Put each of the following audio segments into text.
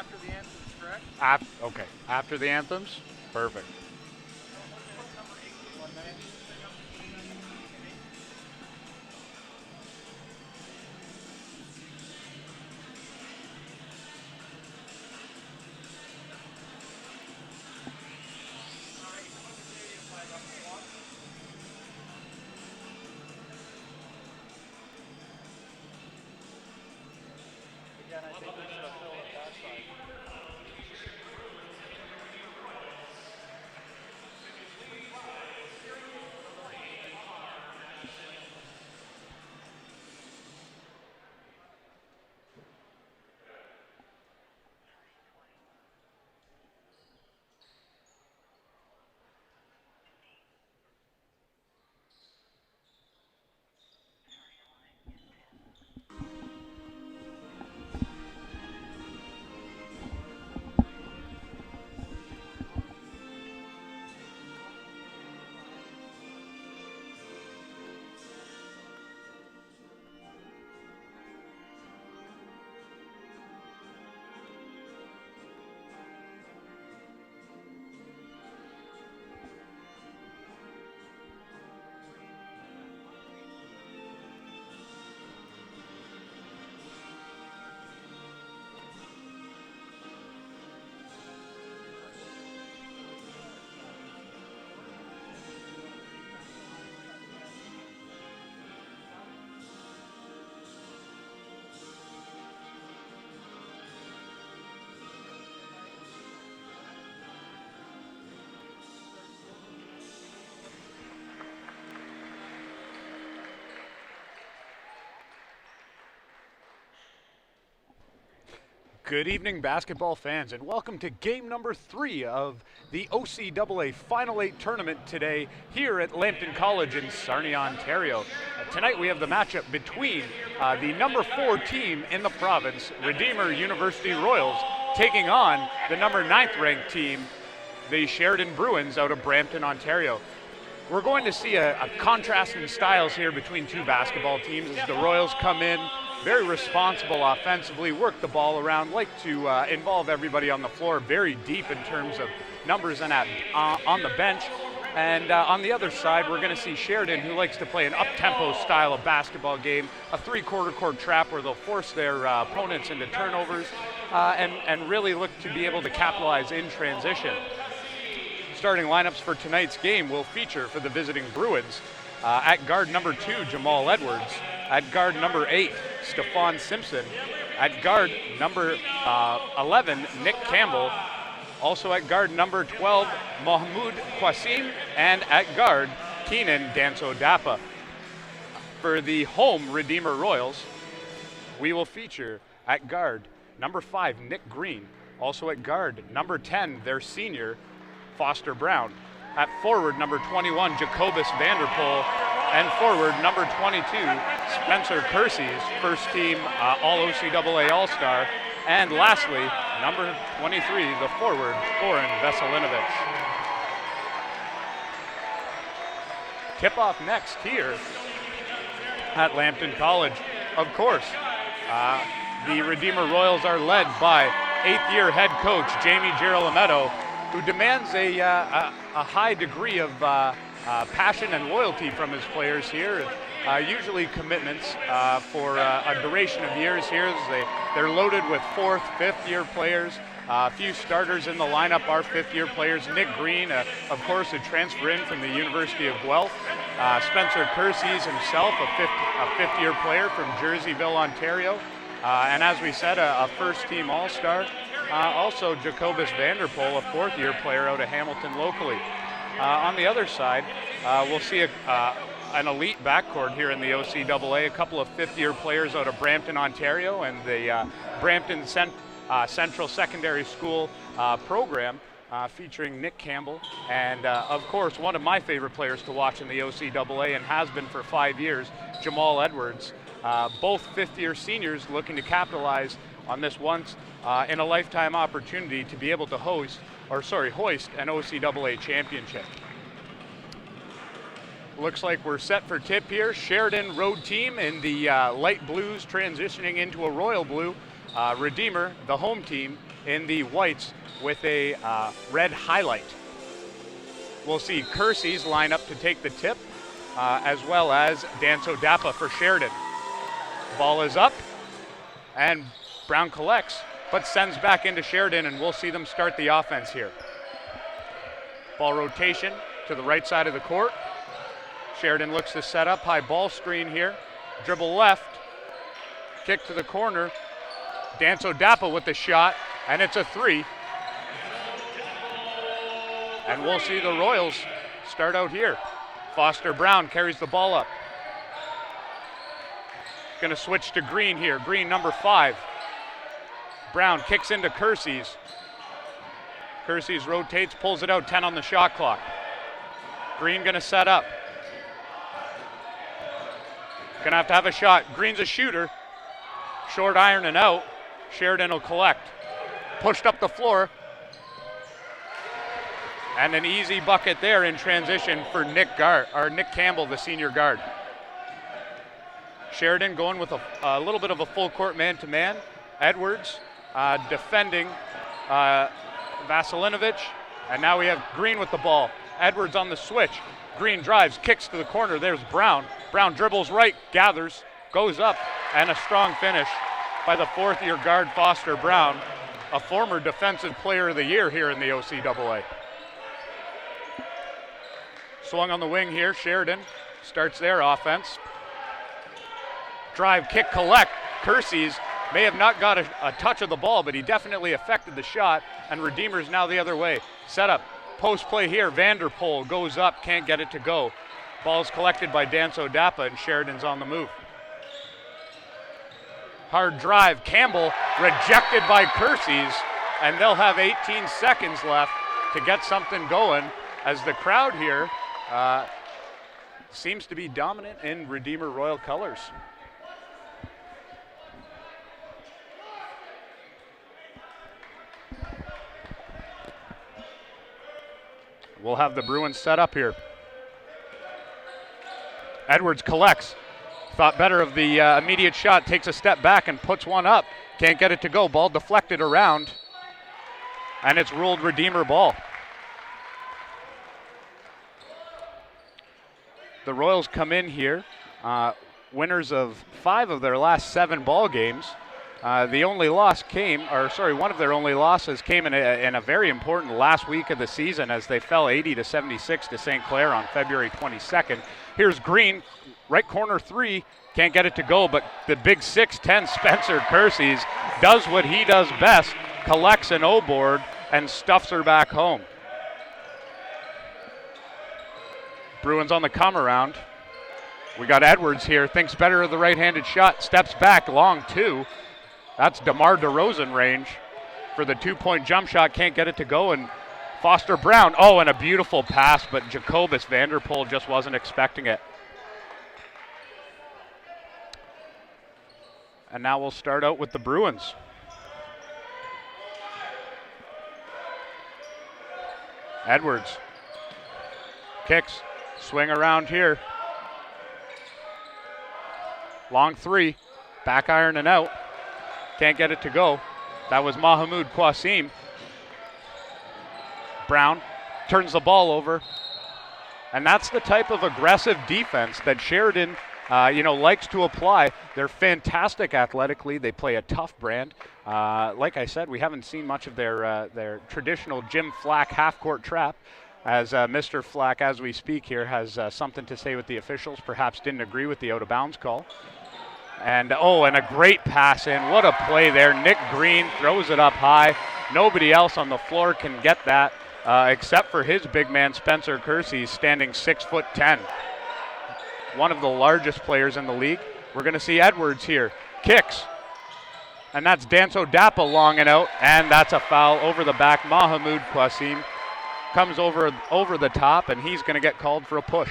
after the anthems, correct? Okay, after the anthems? Perfect. Again, I think we should have filled up that side. Good evening, basketball fans, and welcome to game number 3 of the OCAA Final 8 tournament today here at Lambton College in Sarnia, Ontario. Tonight we have the matchup between the number 4 team in the province, Redeemer University Royals, taking on the number 9th ranked team, the Sheridan Bruins out of Brampton, Ontario. We're going to see a contrast in styles here between two basketball teams as the Royals come in very responsible offensively, work the ball around, like to involve everybody on the floor, very deep in terms of numbers and on the bench. And on the other side, we're going to see Sheridan, who likes to play an up-tempo style of basketball game, a three-quarter court trap where they'll force their opponents into turnovers and really look to be able to capitalize in transition. Starting lineups for tonight's game will feature for the visiting Bruins at guard number 2, Jamal Edwards. At guard number 8, Stephon Simpson. At guard number 11, Nick Campbell. Also at guard number 12, Mahmoud Qasim. And at guard, Keenan Danso Dapa. For the home Redeemer Royals, we will feature at guard number 5, Nick Green. Also at guard number 10, their senior, Foster Brown. At forward, number 21, Jacobus Vanderpool. And forward, number 22, Spencer Kersey's first team All-OCAA All-Star. And lastly, number 23, the forward, Goran Veselinovich. Tip-off next here at Lambton College. Of course, the Redeemer Royals are led by 8th-year head coach Jamie Girolametto, who demands a high degree of passion and loyalty from his players here. Usually commitments for a duration of years here. They're loaded with 4th, 5th-year players. A few starters in the lineup are 5th-year players. Nick Green, of course, a transfer in from the University of Guelph. Spencer Kersey's himself, a 5th-year player from Jerseyville, Ontario. And as we said, a first-team All-Star. Also, Jacobus Vanderpool, a 4th-year player out of Hamilton locally. On the other side, we'll see an elite backcourt here in the OCAA, a couple of 5th-year players out of Brampton, Ontario, and the Brampton Central Secondary School program featuring Nick Campbell, and of course, one of my favorite players to watch in the OCAA and has been for 5 years, Jamal Edwards. Both 5th-year seniors looking to capitalize on this once in a lifetime opportunity to be able to hoist an OCAA championship. Looks like we're set for tip here. Sheridan road team in the light blues transitioning into a royal blue. Redeemer, the home team, in the whites with a red highlight. We'll see Kersey's line up to take the tip, as well as Danso Dappa for Sheridan. Ball is up, and Brown collects, but sends back into Sheridan, and we'll see them start the offense here. Ball rotation to the right side of the court. Sheridan looks to set up, high ball screen here. Dribble left, kick to the corner. Danso Dappa with the shot, and it's a 3. And we'll see the Royals start out here. Foster Brown carries the ball up. Gonna switch to Green here. Green, number 5. Brown kicks into Kersey's. Kersey's rotates, pulls it out, 10 on the shot clock. Green gonna set up. Gonna have a shot. Green's a shooter. Short iron and out. Sheridan will collect. Pushed up the floor. And an easy bucket there in transition for Nick Campbell, the senior guard. Sheridan going with a little bit of a full court man-to-man. Edwards defending Vasilinovic. And now we have Green with the ball. Edwards on the switch. Green drives, kicks to the corner. There's Brown. Brown dribbles right, gathers, goes up, and a strong finish by the 4th-year guard Foster Brown, a former Defensive Player of the Year here in the OCAA. Swung on the wing here, Sheridan starts their offense. Drive, kick, collect. Kersey's may have not got a touch of the ball, but he definitely affected the shot, and Redeemer's now the other way. Set up, post play here, Vanderpool goes up, can't get it to go. Ball's collected by Danso Dappa, and Sheridan's on the move. Hard drive, Campbell rejected by Kersey's, and they'll have 18 seconds left to get something going as the crowd here seems to be dominant in Redeemer Royal colors. We'll have the Bruins set up here. Edwards collects. Thought better of the immediate shot, takes a step back and puts one up. Can't get it to go. Ball deflected around, and it's ruled Redeemer ball. The Royals come in here, winners of 5 of their last 7 ball games. The only loss one of their only losses came in a very important last week of the season as they fell 80-76 to St. Clair on February 22nd. Here's Green, right corner 3, can't get it to go, but the big 6'10" Spencer Kersey's does what he does best, collects an O-board and stuffs her back home. Bruins on the come around. We got Edwards here, thinks better of the right-handed shot, steps back, long 2. That's DeMar DeRozan range for the 2-point jump shot. Can't get it to go. And Foster Brown. Oh, and a beautiful pass, but Jacobus Vanderpool just wasn't expecting it. And now we'll start out with the Bruins. Edwards kicks, swing around here. Long 3, back iron and out. Can't get it to go. That was Mahamoud Qasim. Brown turns the ball over. And that's the type of aggressive defense that Sheridan likes to apply. They're fantastic athletically. They play a tough brand. Like I said, we haven't seen much of their traditional Jim Flack half-court trap, as Mr. Flack, as we speak here, has something to say with the officials, perhaps didn't agree with the out-of-bounds call. And a great pass in. What a play there. Nick Green throws it up high. Nobody else on the floor can get that except for his big man, Spencer Kersey, standing 6'10". One of the largest players in the league. We're going to see Edwards here. Kicks. And that's Danso Dappa long and out. And that's a foul over the back. Mahamoud Qasim comes over the top, and he's going to get called for a push.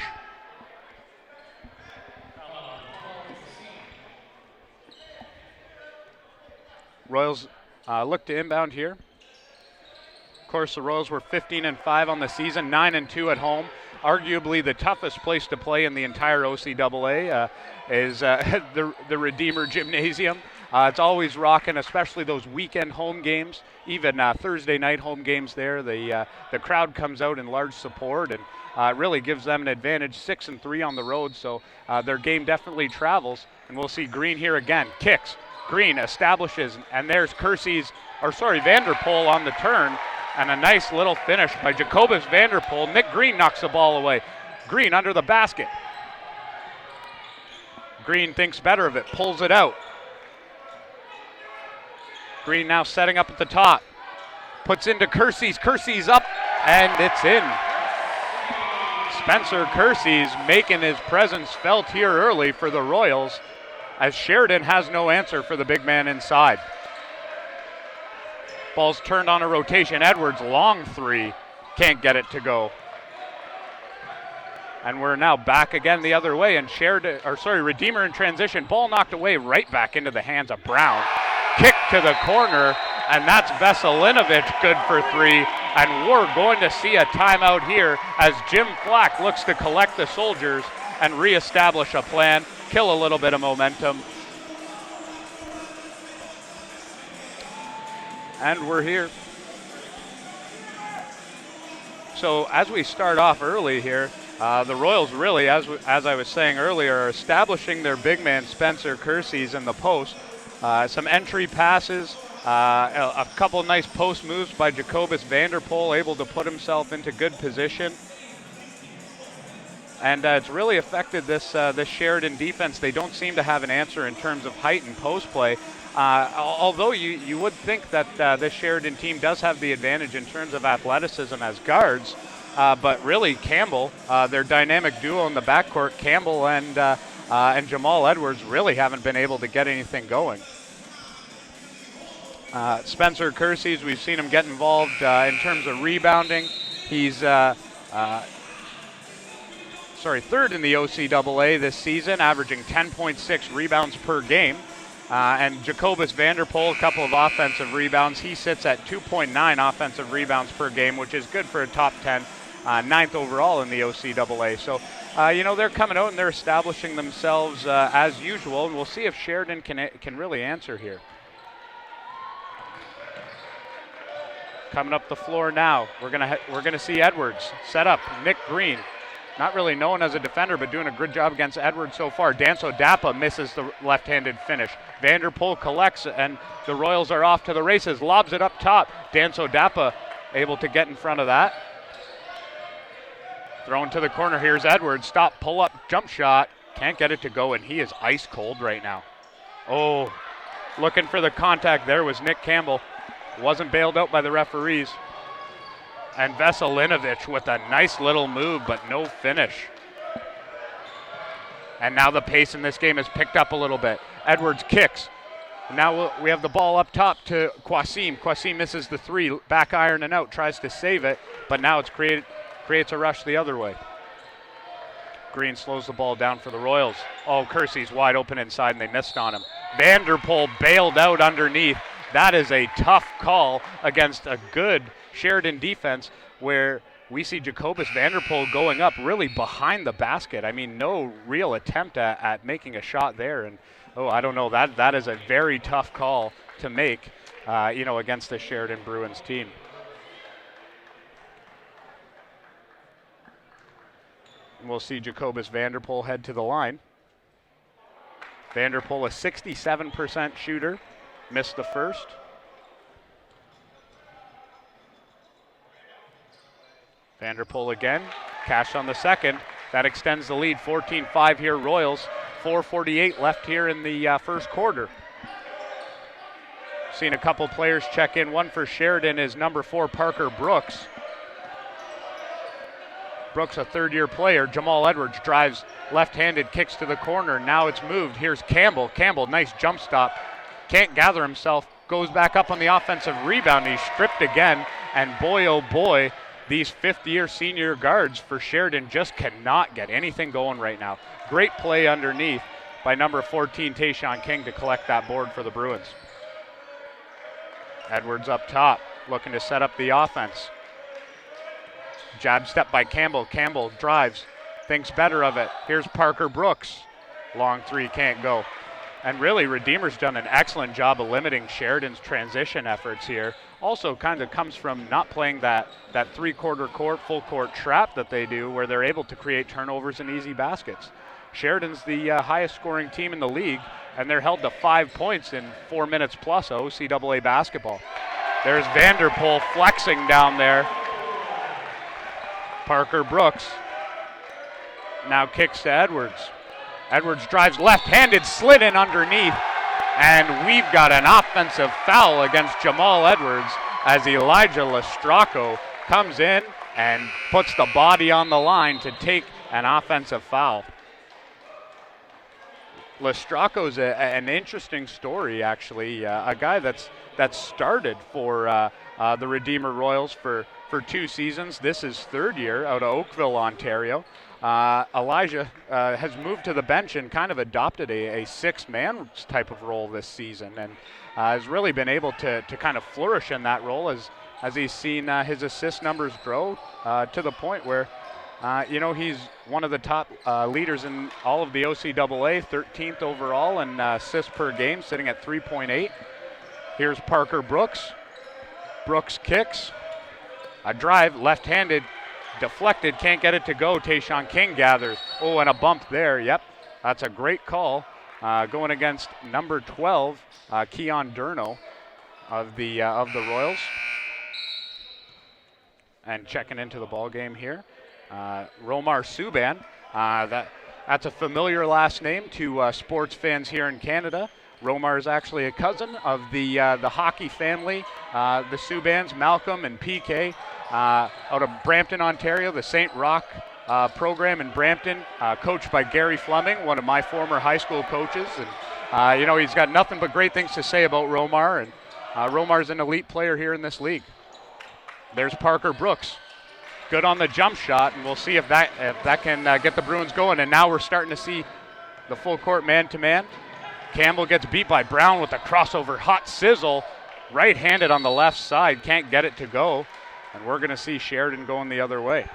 Royals look to inbound here. Of course, the Royals were 15-5 on the season, 9-2 at home. Arguably the toughest place to play in the entire OCAA is the Redeemer Gymnasium. It's always rocking, especially those weekend home games, even Thursday night home games there. The crowd comes out in large support, and it really gives them an advantage, 6-3 on the road, so their game definitely travels. And we'll see Green here again, kicks. Green establishes, and there's Vanderpool on the turn, and a nice little finish by Jacobus Vanderpool. Nick Green knocks the ball away. Green under the basket. Green thinks better of it, pulls it out. Green now setting up at the top. Puts into Kersey's. Kersey's up, and it's in. Spencer Kersey's making his presence felt here early for the Royals, as Sheridan has no answer for the big man inside. Ball's turned on a rotation. Edwards, long three. Can't get it to go. And we're now back again the other way, and Redeemer in transition. Ball knocked away right back into the hands of Brown. Kick to the corner, and that's Veselinovic, good for three. And we're going to see a timeout here as Jim Flack looks to collect the soldiers and reestablish a plan, kill a little bit of momentum. And we're here. So as we start off early here, the Royals really, as I was saying earlier, are establishing their big man Spencer Kersey's in the post. Some entry passes, a couple nice post moves by Jacobus Vanderpool, able to put himself into good position. And it's really affected this Sheridan defense. They don't seem to have an answer in terms of height and post play. Although you would think that this Sheridan team does have the advantage in terms of athleticism as guards, but really Campbell, their dynamic duo in the backcourt, Campbell and Jamal Edwards really haven't been able to get anything going. Spencer Kersey's, we've seen him get involved in terms of rebounding. He's third in the OCAA this season, averaging 10.6 rebounds per game. And Jacobus Vanderpool, a couple of offensive rebounds. He sits at 2.9 offensive rebounds per game, which is good for a top 10, ninth overall in the OCAA. So, they're coming out and they're establishing themselves as usual, and we'll see if Sheridan can really answer here. Coming up the floor now, we're gonna see Edwards set up. Nick Green, not really known as a defender, but doing a good job against Edwards so far. Danso Dappa misses the left-handed finish. Vanderpool collects, and the Royals are off to the races. Lobs it up top. Danso Dappa able to get in front of that. Thrown to the corner. Here's Edwards. Stop, pull up, jump shot. Can't get it to go, and he is ice cold right now. Oh, looking for the contact there was Nick Campbell. Wasn't bailed out by the referees. And Veselinovic with a nice little move, but no finish. And now the pace in this game has picked up a little bit. Edwards kicks. Now we have the ball up top to Quasim. Quasim misses the three, back iron and out, tries to save it, but now it's creates a rush the other way. Green slows the ball down for the Royals. Oh, Kersey's wide open inside, and they missed on him. Vanderpool bailed out underneath. That is a tough call against a good Sheridan defense, where we see Jacobus Vanderpool going up really behind the basket. I mean, no real attempt at making a shot there. And, I don't know, that is a very tough call to make, against the Sheridan Bruins team. And we'll see Jacobus Vanderpool head to the line. Vanderpool, a 67% shooter. Missed the first. Vanderpool again, cash on the second. That extends the lead, 14-5 here, Royals. 4:48 left here in the first quarter. Seen a couple players check in. One for Sheridan is number 4, Parker Brooks. Brooks, a third-year player. Jamal Edwards drives left-handed, kicks to the corner. Now it's moved. Here's Campbell. Campbell, nice jump stop. Can't gather himself, goes back up on the offensive rebound. He's stripped again, and boy, oh boy, these fifth-year senior guards for Sheridan just cannot get anything going right now. Great play underneath by number 14, Taishan King, to collect that board for the Bruins. Edwards up top, looking to set up the offense. Jab step by Campbell. Campbell drives, thinks better of it. Here's Parker Brooks. Long three, can't go. And really, Redeemer's done an excellent job of limiting Sheridan's transition efforts here. Also kind of comes from not playing that three-quarter court, full court trap that they do, where they're able to create turnovers and easy baskets. Sheridan's the highest scoring team in the league, and they're held to 5 points in 4 minutes plus of OCAA basketball. There's Vanderpool flexing down there. Parker Brooks now kicks to Edwards. Edwards drives left-handed, slid in underneath, and we've got an offensive foul against Jamal Edwards as Elijah Lestraco comes in and puts the body on the line to take an offensive foul. Lestraco's an interesting story, actually. A guy that's started for the Redeemer Royals for 2 seasons. This is 3rd year out of Oakville, Ontario. Elijah has moved to the bench and kind of adopted a 6-man type of role this season, and has really been able to kind of flourish in that role as he's seen his assist numbers grow to the point where he's one of the top leaders in all of the OCAA, 13th overall in assists per game, sitting at 3.8. Here's Parker Brooks. Brooks kicks. A drive, left-handed, deflected, can't get it to go. Taishan King gathers. Oh, and a bump there. Yep, that's a great call. Going against number 12, Keon Durno of the Royals. And checking into the ball game here, Romar Subban. That's a familiar last name to sports fans here in Canada. Romar is actually a cousin of the hockey family, the Subans, Malcolm and PK, out of Brampton, Ontario, the St. Roch program in Brampton, coached by Gary Fleming, one of my former high school coaches. And he's got nothing but great things to say about Romar, and Romar's an elite player here in this league. There's Parker Brooks. Good on the jump shot, and we'll see if that can get the Bruins going. And now we're starting to see the full court man-to-man. Campbell gets beat by Brown with a crossover hot sizzle. Right-handed on the left side, can't get it to go. And we're going to see Sheridan going the other way.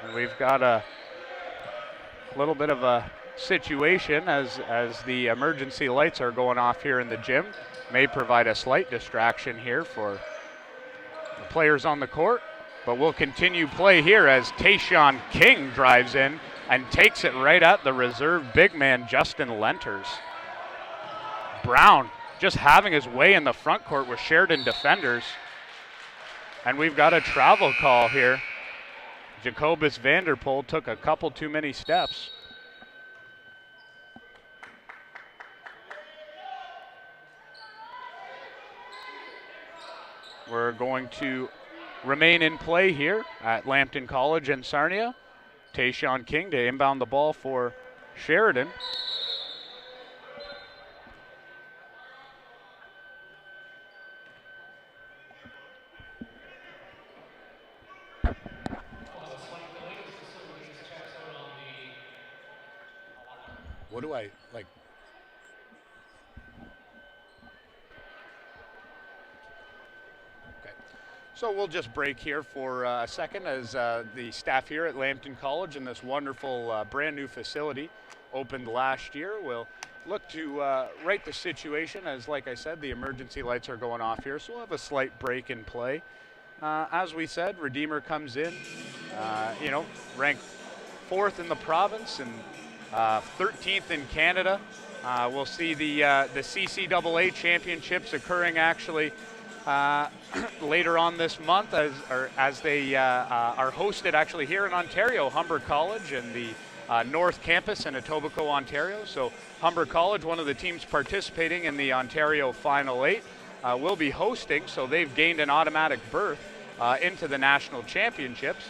And we've got a little bit of a situation as the emergency lights are going off here in the gym. May provide a slight distraction here for the players on the court. But we'll continue play here as Taishan King drives in and takes it right at the reserve big man, Justin Lenters. Brown just having his way in the front court with Sheridan defenders. And we've got a travel call here. Jacobus Vanderpool took a couple too many steps. We're going to remain in play here at Lambton College in Sarnia. Taishan King to inbound the ball for Sheridan. What do I like? So we'll just break here for a second as the staff here at Lambton College in this wonderful brand new facility opened last year will look to right the situation as, like I said, the emergency lights are going off here. So we'll have a slight break in play. As we said, Redeemer comes in, ranked 4th in the province and 13th in Canada. We'll see the CCAA championships occurring actually later on this month as they are hosted actually here in Ontario, Humber College and the North Campus in Etobicoke, Ontario. So Humber College, one of the teams participating in the Ontario Final 8, will be hosting, so they've gained an automatic berth into the national championships.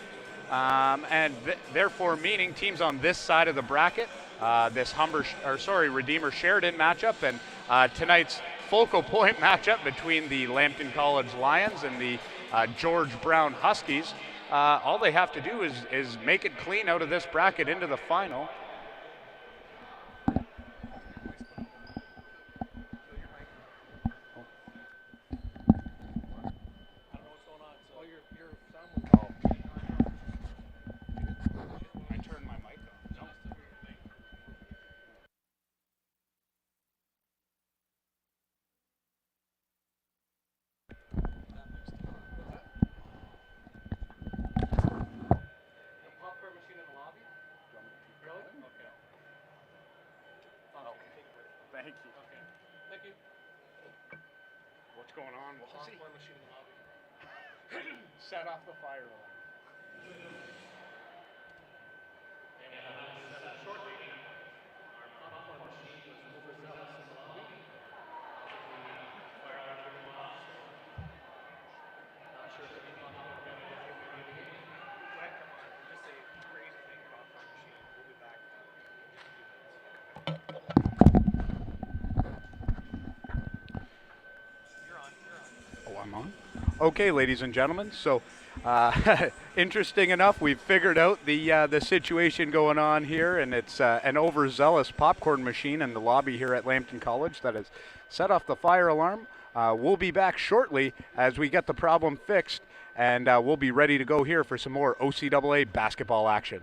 Therefore meaning teams on this side of the bracket, this Redeemer Sheridan matchup, and tonight's focal point matchup between the Lambton College Lions and the George Brown Huskies. All they have to do is make it clean out of this bracket into the final. Thank you. Okay. Thank you. What's going on? Popcorn machine in the lobby. Set off the fire alarm. Shortly, our popcorn machine was overzealous in the lobby. Fire alarm went off, so not sure if any popcorn got anything. Go ahead, come on. Just say crazy thing about our machine. We'll be back in a few minutes. You're on. Oh, I'm on? Okay, ladies and gentlemen. So, interesting enough, we've figured out the situation going on here, and it's an overzealous popcorn machine in the lobby here at Lambton College that has set off the fire alarm. We'll be back shortly as we get the problem fixed, and we'll be ready to go here for some more OCAA basketball action.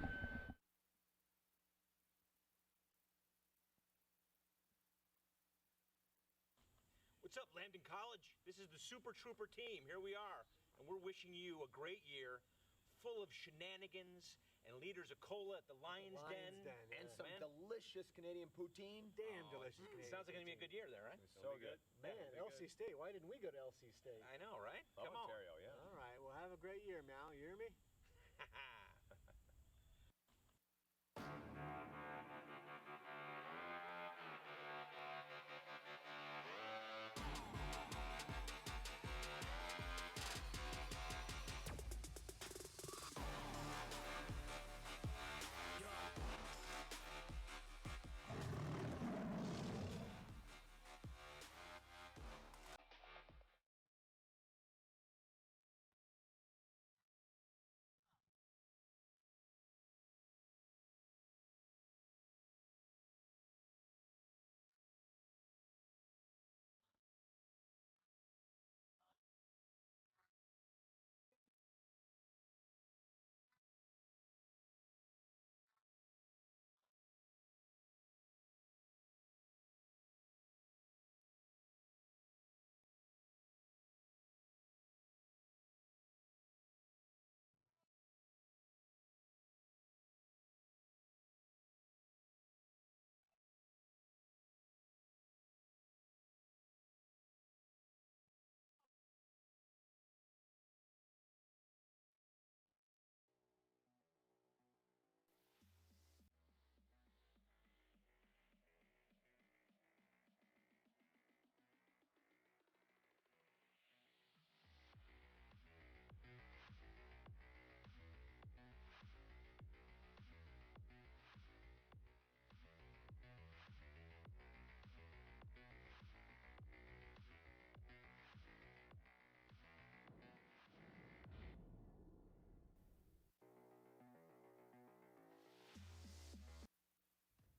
What's up, Lambton College? This is the Super Trooper team. Here we are, and we're wishing you a great year full of shenanigans and liters of cola at the Lion's Den. And some delicious Canadian poutine. Damn delicious Canadian. Sounds like going to be a good year there, right? So good. Man, LC State. Why didn't we go to LC State? I know, right? Love Come on. Ontario, yeah. All right, well, have a great year, Mal. You hear me?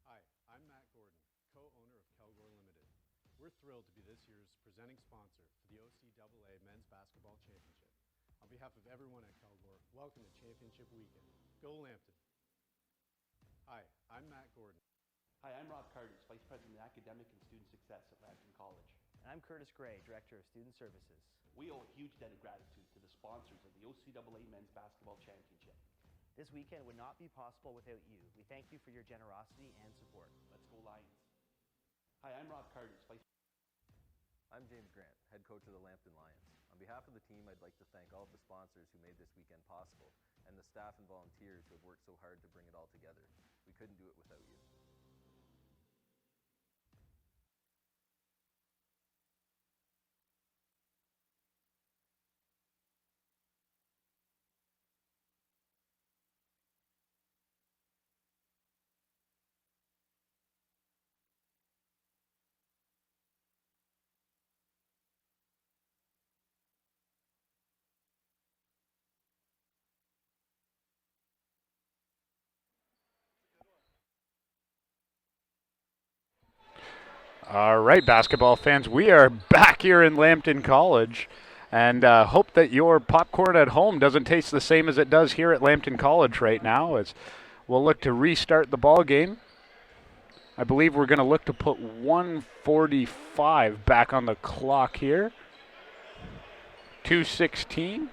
Hi, I'm Matt Gordon, co-owner of Kelgore Limited. We're thrilled to be this year's presenting sponsor for the OCAA Men's Basketball Championship. On behalf of everyone at Kelgore, welcome to Championship Weekend. Go Lambton! Hi, I'm Matt Gordon. Hi, I'm Rob Curtis, Vice President of Academic and Student Success at Lambton College. And I'm Curtis Gray, Director of Student Services. We owe a huge debt of gratitude to the sponsors of the OCAA Men's Basketball Championship. This weekend would not be possible without you. We thank you for your generosity and support. Let's go Lions. Hi, I'm Rob Curtis, I'm James Grant, head coach of the Lambton Lions. On behalf of the team, I'd like to thank all of the sponsors who made this weekend possible, and the staff and volunteers who have worked so hard to bring it all together. We couldn't do it without you. All right, basketball fans, we are back here in Lambton College, and hope that your popcorn at home doesn't taste the same as it does here at Lambton College right now, as we'll look to restart the ball game. I believe we're going to look to put 1:45 back on the clock here. 2:16.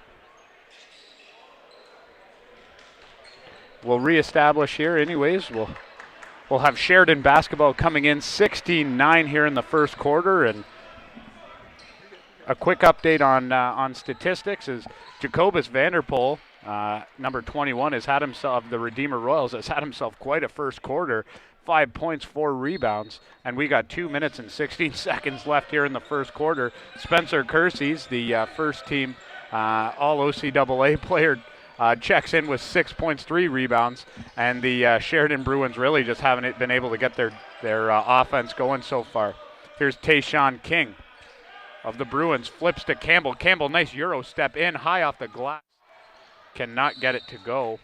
We'll reestablish here anyways. We'll we'll have Sheridan basketball coming in 16-9 here in the first quarter. And a quick update on statistics is Jacobus Vanderpool, number 21, has had himself, the Redeemer Royals, has had himself quite a first quarter. 5 points, 4 rebounds, and we got 2 minutes and 16 seconds left here in the first quarter. Spencer Kersey's, the first team all OCAA player, checks in with 6 points, 3 rebounds, and the Sheridan Bruins really just haven't been able to get their offense going so far. Here's Taishan King of the Bruins, flips to Campbell. Campbell, nice Euro step in, high off the glass. Cannot get it to go.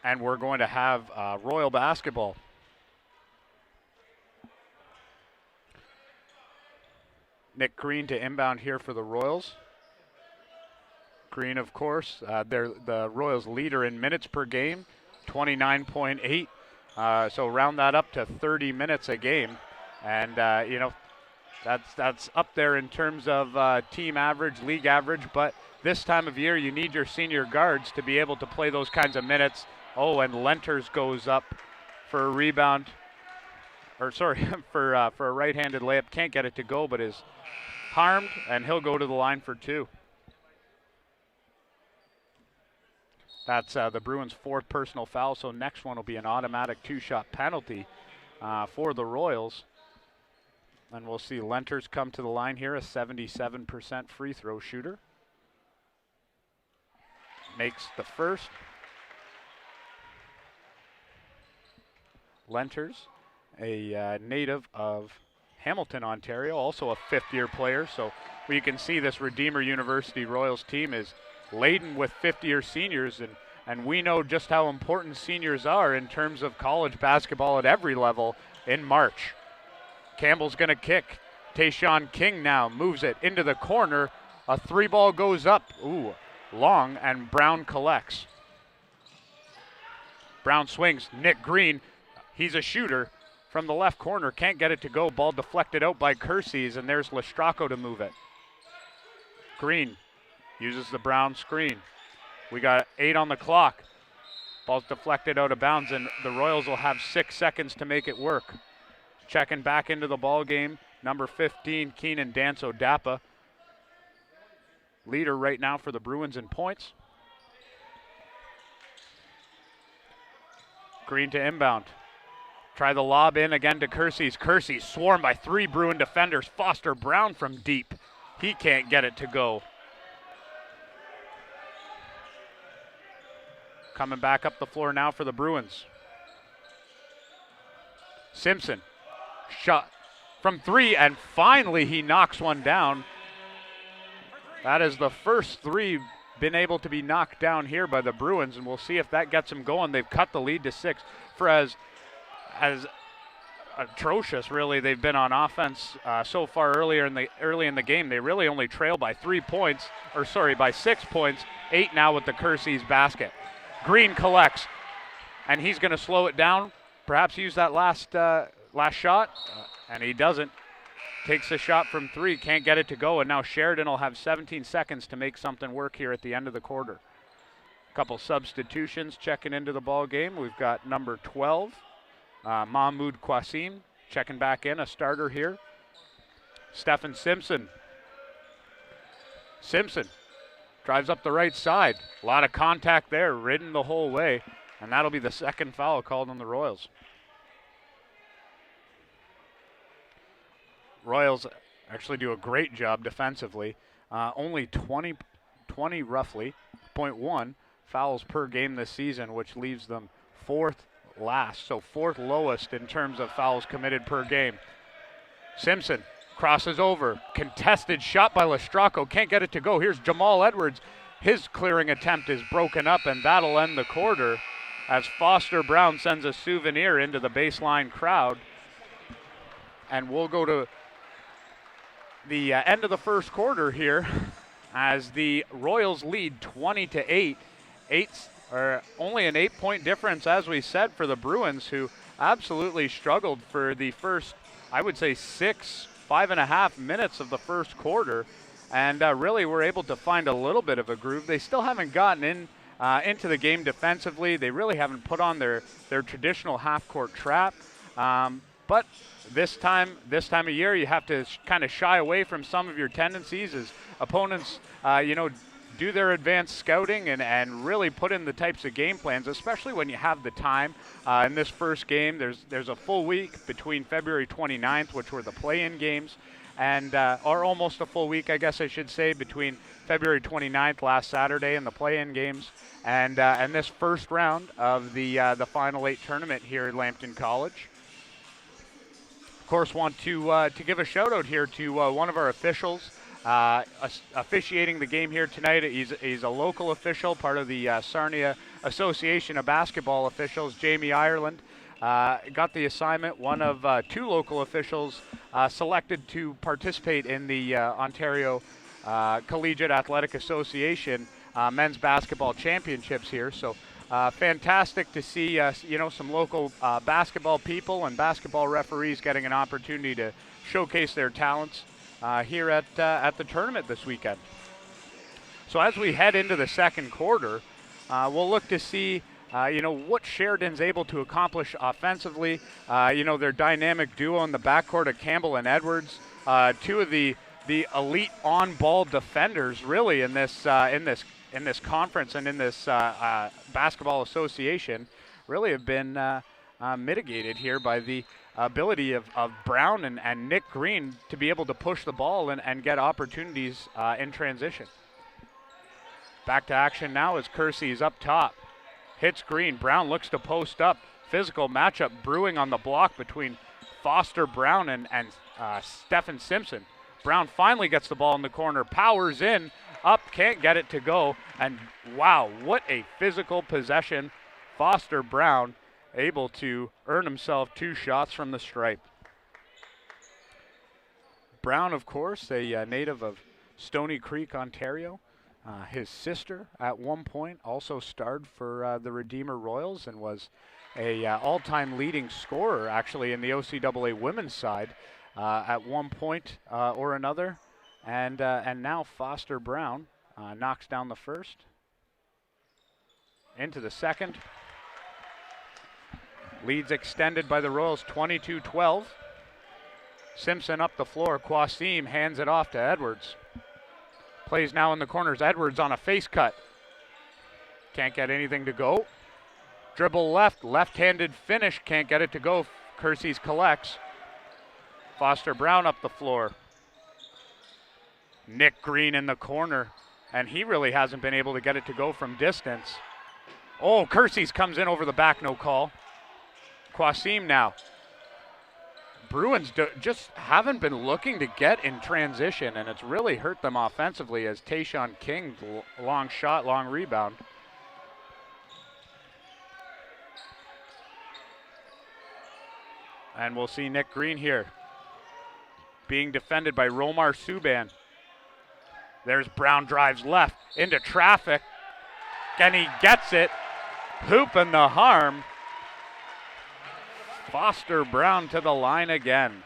And we're going to have Royal basketball. Nick Green to inbound here for the Royals. Green, of course, they're the Royals leader in minutes per game, 29.8. So round that up to 30 minutes a game. And, that's up there in terms of team average, league average. But this time of year, you need your senior guards to be able to play those kinds of minutes. Oh, and Lenters goes up for a rebound, or sorry, for a right-handed layup. Can't get it to go, but is harmed, and he'll go to the line for 2. That's the Bruins' 4th personal foul, so next one will be an automatic 2-shot penalty for the Royals. And we'll see Lenters come to the line here, a 77% free throw shooter. Makes the first. Lenters, a native of Hamilton, Ontario, also a 5th-year player. So you can see this Redeemer University Royals team is laden with 5th-year seniors, and we know just how important seniors are in terms of college basketball at every level in March. Campbell's going to kick. Taishan King now moves it into the corner. A 3-ball goes up. Ooh, long, and Brown collects. Brown swings. Nick Green, he's a shooter from the left corner. Can't get it to go. Ball deflected out by Kersey's, and there's Lestracco to move it. Green uses the Brown screen. We got 8 on the clock. Ball's deflected out of bounds, and the Royals will have 6 seconds to make it work. Checking back into the ball game, number 15, Keenan Danso Dappa. Leader right now for the Bruins in points. Green to inbound. Try the lob in again to Kersey's. Kersey swarmed by 3 Bruin defenders. Foster Brown from deep. He can't get it to go. Coming back up the floor now for the Bruins. Simpson. Shot from 3, and finally he knocks one down. That is the first 3 been able to be knocked down here by the Bruins, and we'll see if that gets them going. They've cut the lead to 6. For as atrocious, really, they've been on offense so far early in the game. They really only trail by 3 points, or sorry, by 6 points. 8 now with the Kersey's basket. Green collects, and he's going to slow it down. Perhaps use that last shot, and he doesn't. Takes the shot from 3, can't get it to go, and now Sheridan will have 17 seconds to make something work here at the end of the quarter. Couple substitutions checking into the ball game. We've got number 12, Mahmoud Qasim, checking back in, a starter here. Stephen Simpson. Simpson drives up the right side. A lot of contact there, ridden the whole way, and that'll be the 2nd foul called on the Royals. Royals actually do a great job defensively. Only 20 roughly, 0.1 fouls per game this season, which leaves them 4th last, so 4th lowest in terms of fouls committed per game. Simpson crosses over, contested shot by Lestracco, can't get it to go. Here's Jamal Edwards. His clearing attempt is broken up, and that'll end the quarter as Foster Brown sends a souvenir into the baseline crowd. And we'll go to the end of the first quarter here as the Royals lead 20-8. Only an 8-point difference, as we said, for the Bruins, who absolutely struggled for the first, I would say, 5.5 minutes of the first quarter, and really were able to find a little bit of a groove. They still haven't gotten in into the game defensively. They really haven't put on their traditional half-court trap. But this time of year, you have to kind of shy away from some of your tendencies as opponents, do their advanced scouting and really put in the types of game plans, especially when you have the time. In this first game, there's a full week between February 29th, which were the play-in games, and or almost a full week, I guess I should say, between February 29th, last Saturday, and the play-in games, and this first round of the Final 8 tournament here at Lambton College. Of course, want to give a shout out here to one of our officials officiating the game here tonight. He's a local official, part of the Sarnia Association of Basketball Officials, Jamie Ireland. Got the assignment, one of 2 local officials selected to participate in the Ontario Collegiate Athletic Association men's basketball championships here. So fantastic to see some local basketball people and basketball referees getting an opportunity to showcase their talents here at the tournament this weekend. So as we head into the second quarter, we'll look to see what Sheridan's able to accomplish offensively. Their dynamic duo in the backcourt of Campbell and Edwards, 2 of the elite on-ball defenders really in this conference and in this basketball association, really have been mitigated here by the ability of Brown and Nick Green to be able to push the ball and get opportunities in transition. Back to action now as Kersey is up top. Hits Green. Brown looks to post up. Physical matchup brewing on the block between Foster Brown and Stephen Simpson. Brown finally gets the ball in the corner, powers in, up, can't get it to go, and wow, what a physical possession. Foster Brown able to earn himself 2 shots from the stripe. Brown, of course, a native of Stony Creek, Ontario. His sister at one point also starred for the Redeemer Royals and was a all-time leading scorer actually in the OCAA women's side at one point or another. And now Foster Brown knocks down the first. Into the second. Leads extended by the Royals 22-12. Simpson up the floor. Quasim hands it off to Edwards. Plays now in the corners. Edwards on a face cut. Can't get anything to go. Dribble left. Left-handed finish. Can't get it to go. Kersey's collects. Foster Brown up the floor. Nick Green in the corner. And he really hasn't been able to get it to go from distance. Oh, Kersey's comes in over the back. No call. Quasim now. Bruins just haven't been looking to get in transition, and it's really hurt them offensively as Taishan King, long shot, long rebound. And we'll see Nick Green here being defended by Romar Subban. There's Brown, drives left into traffic, and he gets it. Hooping the harm. Foster Brown to the line again.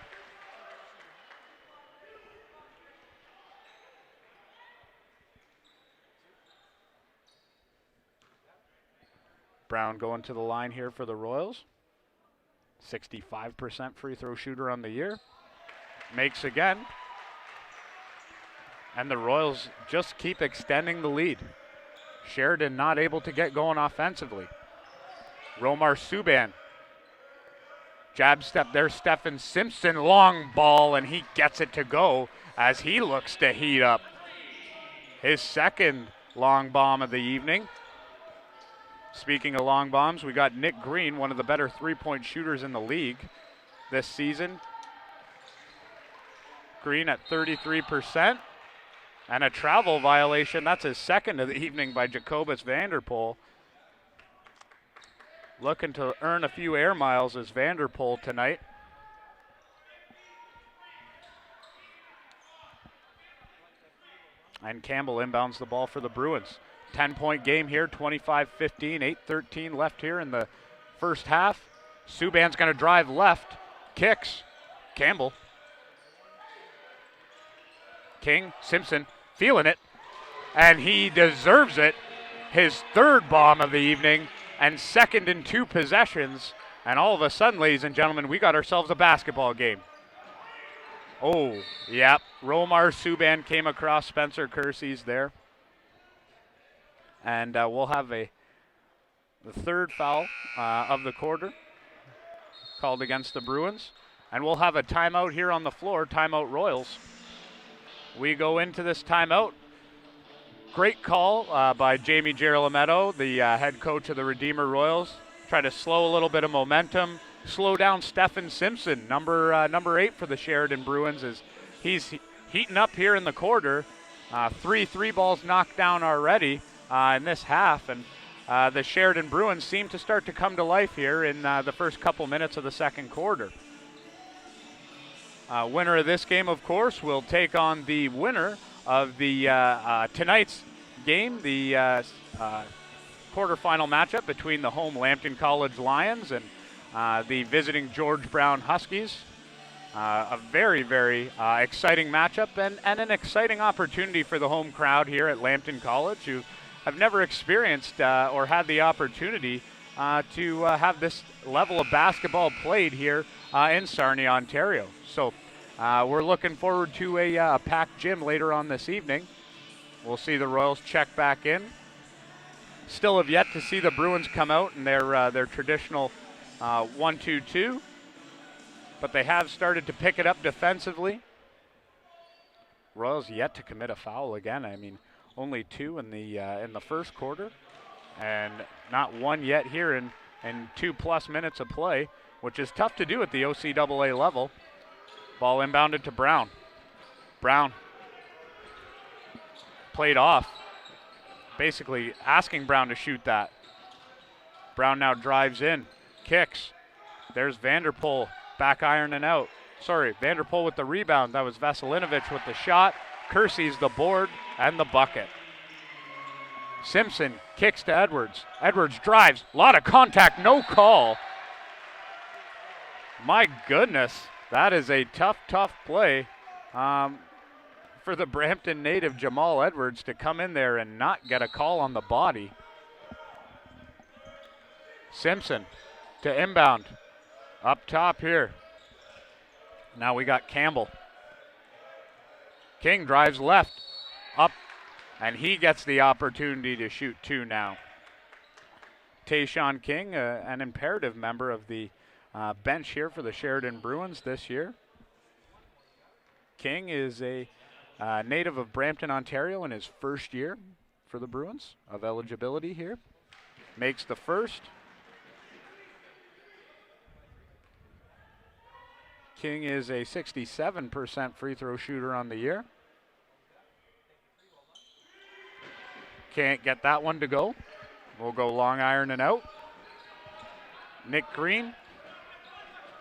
Brown going to the line here for the Royals. 65% free throw shooter on the year. Makes again. And the Royals just keep extending the lead. Sheridan not able to get going offensively. Romar Subban. Jab step there, Stephen Simpson, long ball, and he gets it to go as he looks to heat up his second long bomb of the evening. Speaking of long bombs, we got Nick Green, one of the better three-point shooters in the league this season. Green at 33%. And a travel violation, that's his second of the evening by Jacobus Vanderpool. Looking to earn a few air miles as Vanderpool tonight. And Campbell inbounds the ball for the Bruins. 10-point game here, 25-15, 8:13 left here in the first half. Subban's going to drive left, kicks. Campbell. King, Simpson, feeling it, and he deserves it. his third bomb of the evening and second in 2 possessions. And all of a sudden, ladies and gentlemen, we got ourselves a basketball game. Oh, yep. Romar Subban came across Spencer Kersey's there. And we'll have the third foul of the quarter called against the Bruins. And we'll have a timeout here on the floor, timeout Royals. We go into this timeout. Great call by Jamie Girolametto, the head coach of the Redeemer Royals. Try to slow a little bit of momentum, slow down Stephen Simpson, number 8 for the Sheridan Bruins, as he's heating up here in the quarter. 3 balls knocked down already in this half, and the Sheridan Bruins seem to start to come to life here in the first couple minutes of the second quarter. Winner of this game, of course, will take on the winner of the tonight's game, the quarterfinal matchup between the home Lambton College Lions and the visiting George Brown Huskies. A very, very exciting matchup and an exciting opportunity for the home crowd here at Lambton College, who have never experienced or had the opportunity to have this level of basketball played here in Sarnia, Ontario. So we're looking forward to a packed gym later on this evening. We'll see the Royals check back in. Still have yet to see the Bruins come out in their traditional 1-2-2, but they have started to pick it up defensively. Royals yet to commit a foul again. I mean, only 2 in the first quarter, and not one yet here in 2+ minutes of play, which is tough to do at the OCAA level. Ball inbounded to Brown. Brown played off, basically asking Brown to shoot that. Brown now drives in, kicks. There's Vanderpool back ironing out. Sorry, Vanderpool with the rebound. That was Veselinovic with the shot. Kersey's the board and the bucket. Simpson kicks to Edwards. Edwards drives. A lot of contact, no call. My goodness, that is a tough play for the Brampton native Jamal Edwards to come in there and not get a call on the body. Simpson to inbound. Up top here. Now we got Campbell. King drives left, up, and he gets the opportunity to shoot 2 now. Taishan King, an imperative member of the bench here for the Sheridan Bruins this year. King is a native of Brampton, Ontario, in his first year for the Bruins of eligibility here. Makes the first. King is a 67% free throw shooter on the year. Can't get that one to go. We'll go long iron and out. Nick Green.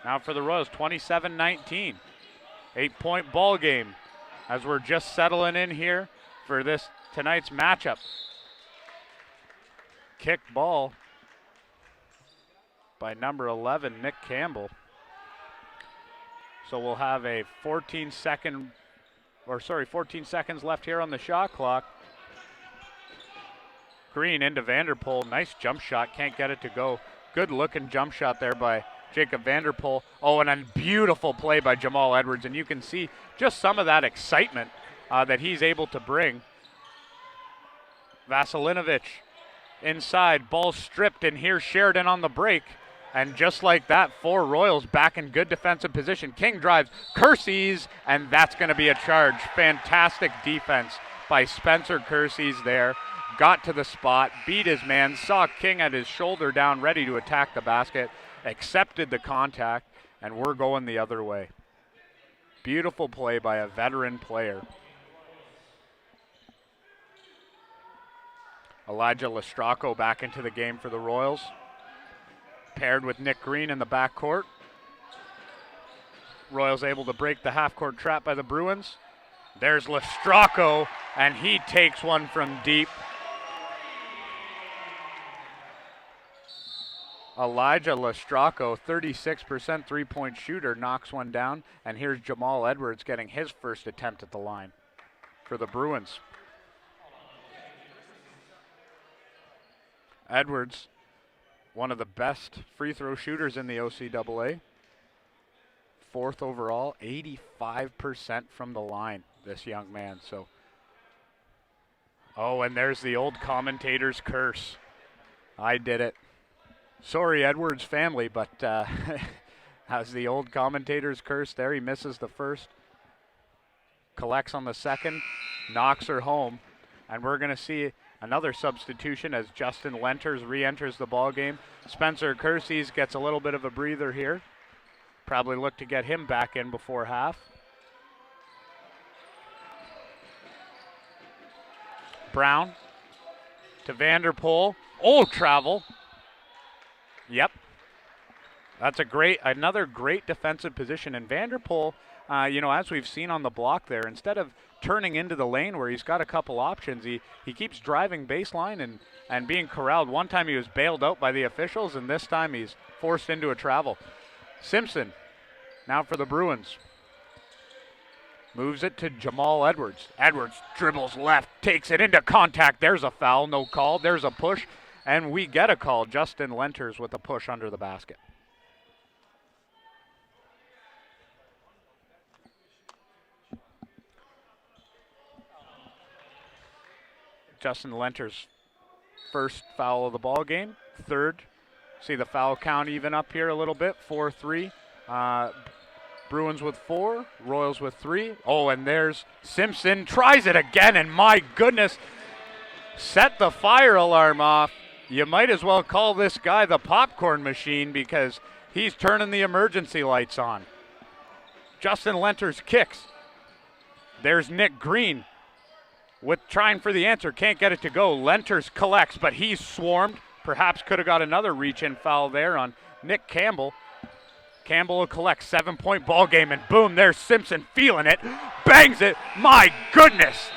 Now for the Royals, 27-19. 8-point ball game as we're just settling in here for this tonight's matchup. Kicked ball by number 11, Nick Campbell. So we'll have a 14 seconds left here on the shot clock. Green into Vanderpool. Nice jump shot. Can't get it to go. Good looking jump shot there by Jacob Vanderpool. Oh, and a beautiful play by Jamal Edwards. And you can see just some of that excitement that he's able to bring. Veselinovic inside. Ball stripped, and here's Sheridan on the break. And just like that, 4 Royals back in good defensive position. King drives, Kersey's, and that's going to be a charge. Fantastic defense by Spencer Kersey's there. Got to the spot, beat his man, saw King at his shoulder down, ready to attack the basket, accepted the contact, and we're going the other way. Beautiful play by a veteran player. Elijah Lestracco back into the game for the Royals. Paired with Nick Green in the backcourt. Royals able to break the half-court trap by the Bruins. There's Lestracco, and he takes one from deep. Elijah Lestracco, 36% three-point shooter, knocks one down. And here's Jamal Edwards getting his first attempt at the line for the Bruins. Edwards, one of the best free throw shooters in the OCAA. 4th overall, 85% from the line, this young man. So, oh, and there's the old commentator's curse. I did it. Sorry, Edwards family, but has the old commentator's curse there. He misses the first, collects on the second, knocks her home, and we're going to see another substitution as Justin Lenters re-enters the ball game. Spencer Kersey's gets a little bit of a breather here. Probably look to get him back in before half. Brown to Vanderpool. Oh, travel. Yep. That's another great defensive position. And Vanderpool, as we've seen on the block there, instead of turning into the lane where he's got a couple options, he keeps driving baseline and being corralled. One time he was bailed out by the officials, and this time he's forced into a travel. Simpson, now for the Bruins. Moves it to Jamal Edwards. Edwards dribbles left, takes it into contact. There's a foul, no call. There's a push, and we get a call. Justin Lenters with a push under the basket. Justin Lenters' first foul of the ball game, 3rd. See the foul count even up here a little bit, 4-3. Bruins with 4, Royals with 3. Oh, and there's Simpson, tries it again, and my goodness, set the fire alarm off. You might as well call this guy the popcorn machine because he's turning the emergency lights on. Justin Lenters kicks. There's Nick Green with trying for the answer, can't get it to go. Lenters collects, but he's swarmed. Perhaps could have got another reach-in foul there on Nick Campbell. Campbell will collect, 7-point ball game, and boom, there's Simpson feeling it, bangs it. My goodness,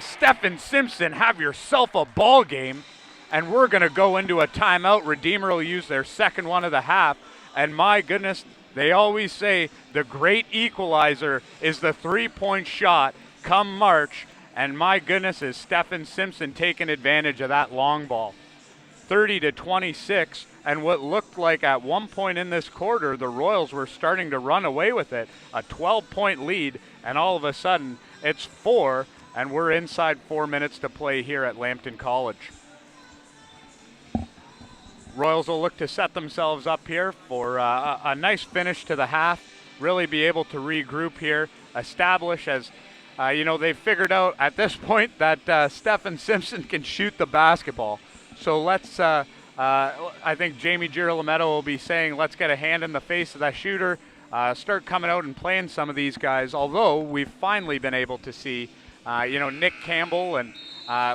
Stephen Simpson, have yourself a ball game, and we're going to go into a timeout. Redeemer will use their second one of the half, and my goodness, they always say the great equalizer is the three-point shot come March, and my goodness, is Stephen Simpson taking advantage of that long ball. 30-26, and what looked like at one point in this quarter, the Royals were starting to run away with it. A 12-point lead, and all of a sudden, it's 4, and we're inside 4 minutes to play here at Lambton College. Royals will look to set themselves up here for a nice finish to the half, really be able to regroup here, establish as they've figured out at this point that Stephen Simpson can shoot the basketball. So let's, I think Jamie Girolamo will be saying, let's get a hand in the face of that shooter, start coming out and playing some of these guys, although we've finally been able to see, Nick Campbell and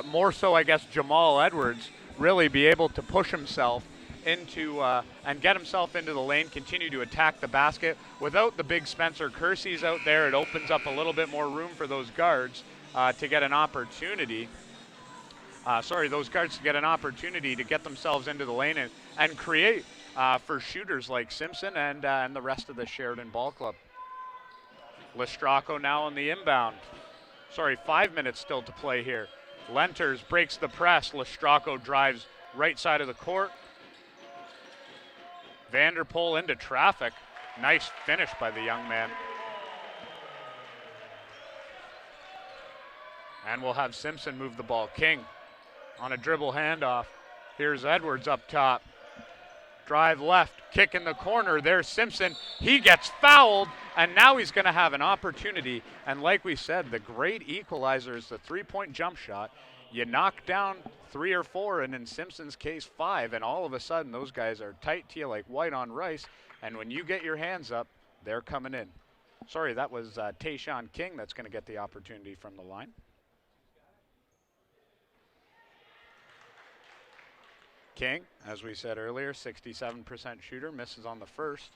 more so, I guess, Jamal Edwards really be able to push himself into and get himself into the lane, continue to attack the basket. Without the big Spencer Kersey's out there, it opens up a little bit more room for those guards to get an opportunity. Those guards to get an opportunity to get themselves into the lane and create for shooters like Simpson and the rest of the Sheridan Ball Club. Lestracco now on the inbound. 5 minutes still to play here. Lenters breaks the press. Lestracco drives right side of the court. Vanderpool into traffic. Nice finish by the young man. And we'll have Simpson move the ball. King on a dribble handoff. Here's Edwards up top. Drive left, kick in the corner. There's Simpson. He gets fouled, and now he's going to have an opportunity. And like we said, the great equalizer is the three-point jump shot. You knock down 3 or 4, and in Simpson's case, 5, and all of a sudden those guys are tight to you like white on rice. And when you get your hands up, they're coming in. That was Taishan King that's going to get the opportunity from the line. King, as we said earlier, 67% shooter, misses on the first.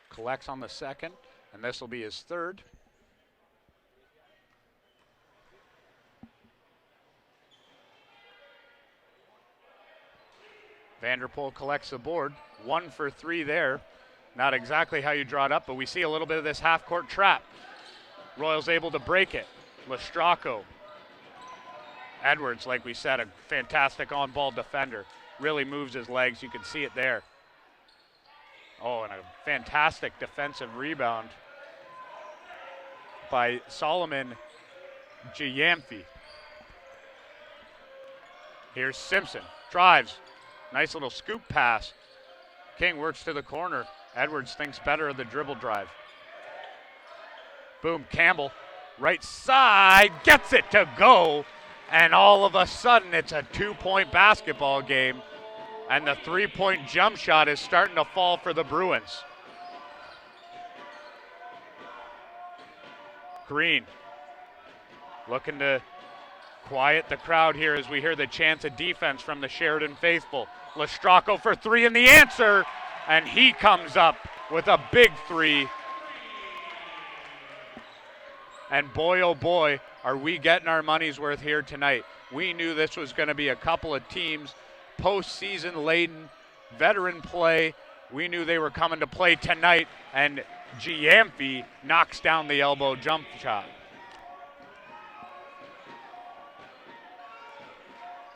Collects on the second, and this will be his third. Vanderpool collects the board, 1 for 3 there. Not exactly how you draw it up, but we see a little bit of this half-court trap. Royals able to break it. Lestracco. Edwards, like we said, a fantastic on-ball defender. Really moves his legs. You can see it there. Oh, and a fantastic defensive rebound by Solomon Giamfi. Here's Simpson. Drives. Nice little scoop pass. King works to the corner. Edwards thinks better of the dribble drive. Boom, Campbell. Right side. Gets it to go. And all of a sudden, it's a 2-point basketball game. And the 3-point jump shot is starting to fall for the Bruins. Green looking to quiet the crowd here as we hear the chants of defense from the Sheridan faithful. Lestracco for three and the answer, and he comes up with a big three. And boy, oh boy, are we getting our money's worth here tonight. We knew this was going to be a couple of teams, postseason laden, veteran play. We knew they were coming to play tonight, and Giamfi knocks down the elbow jump shot.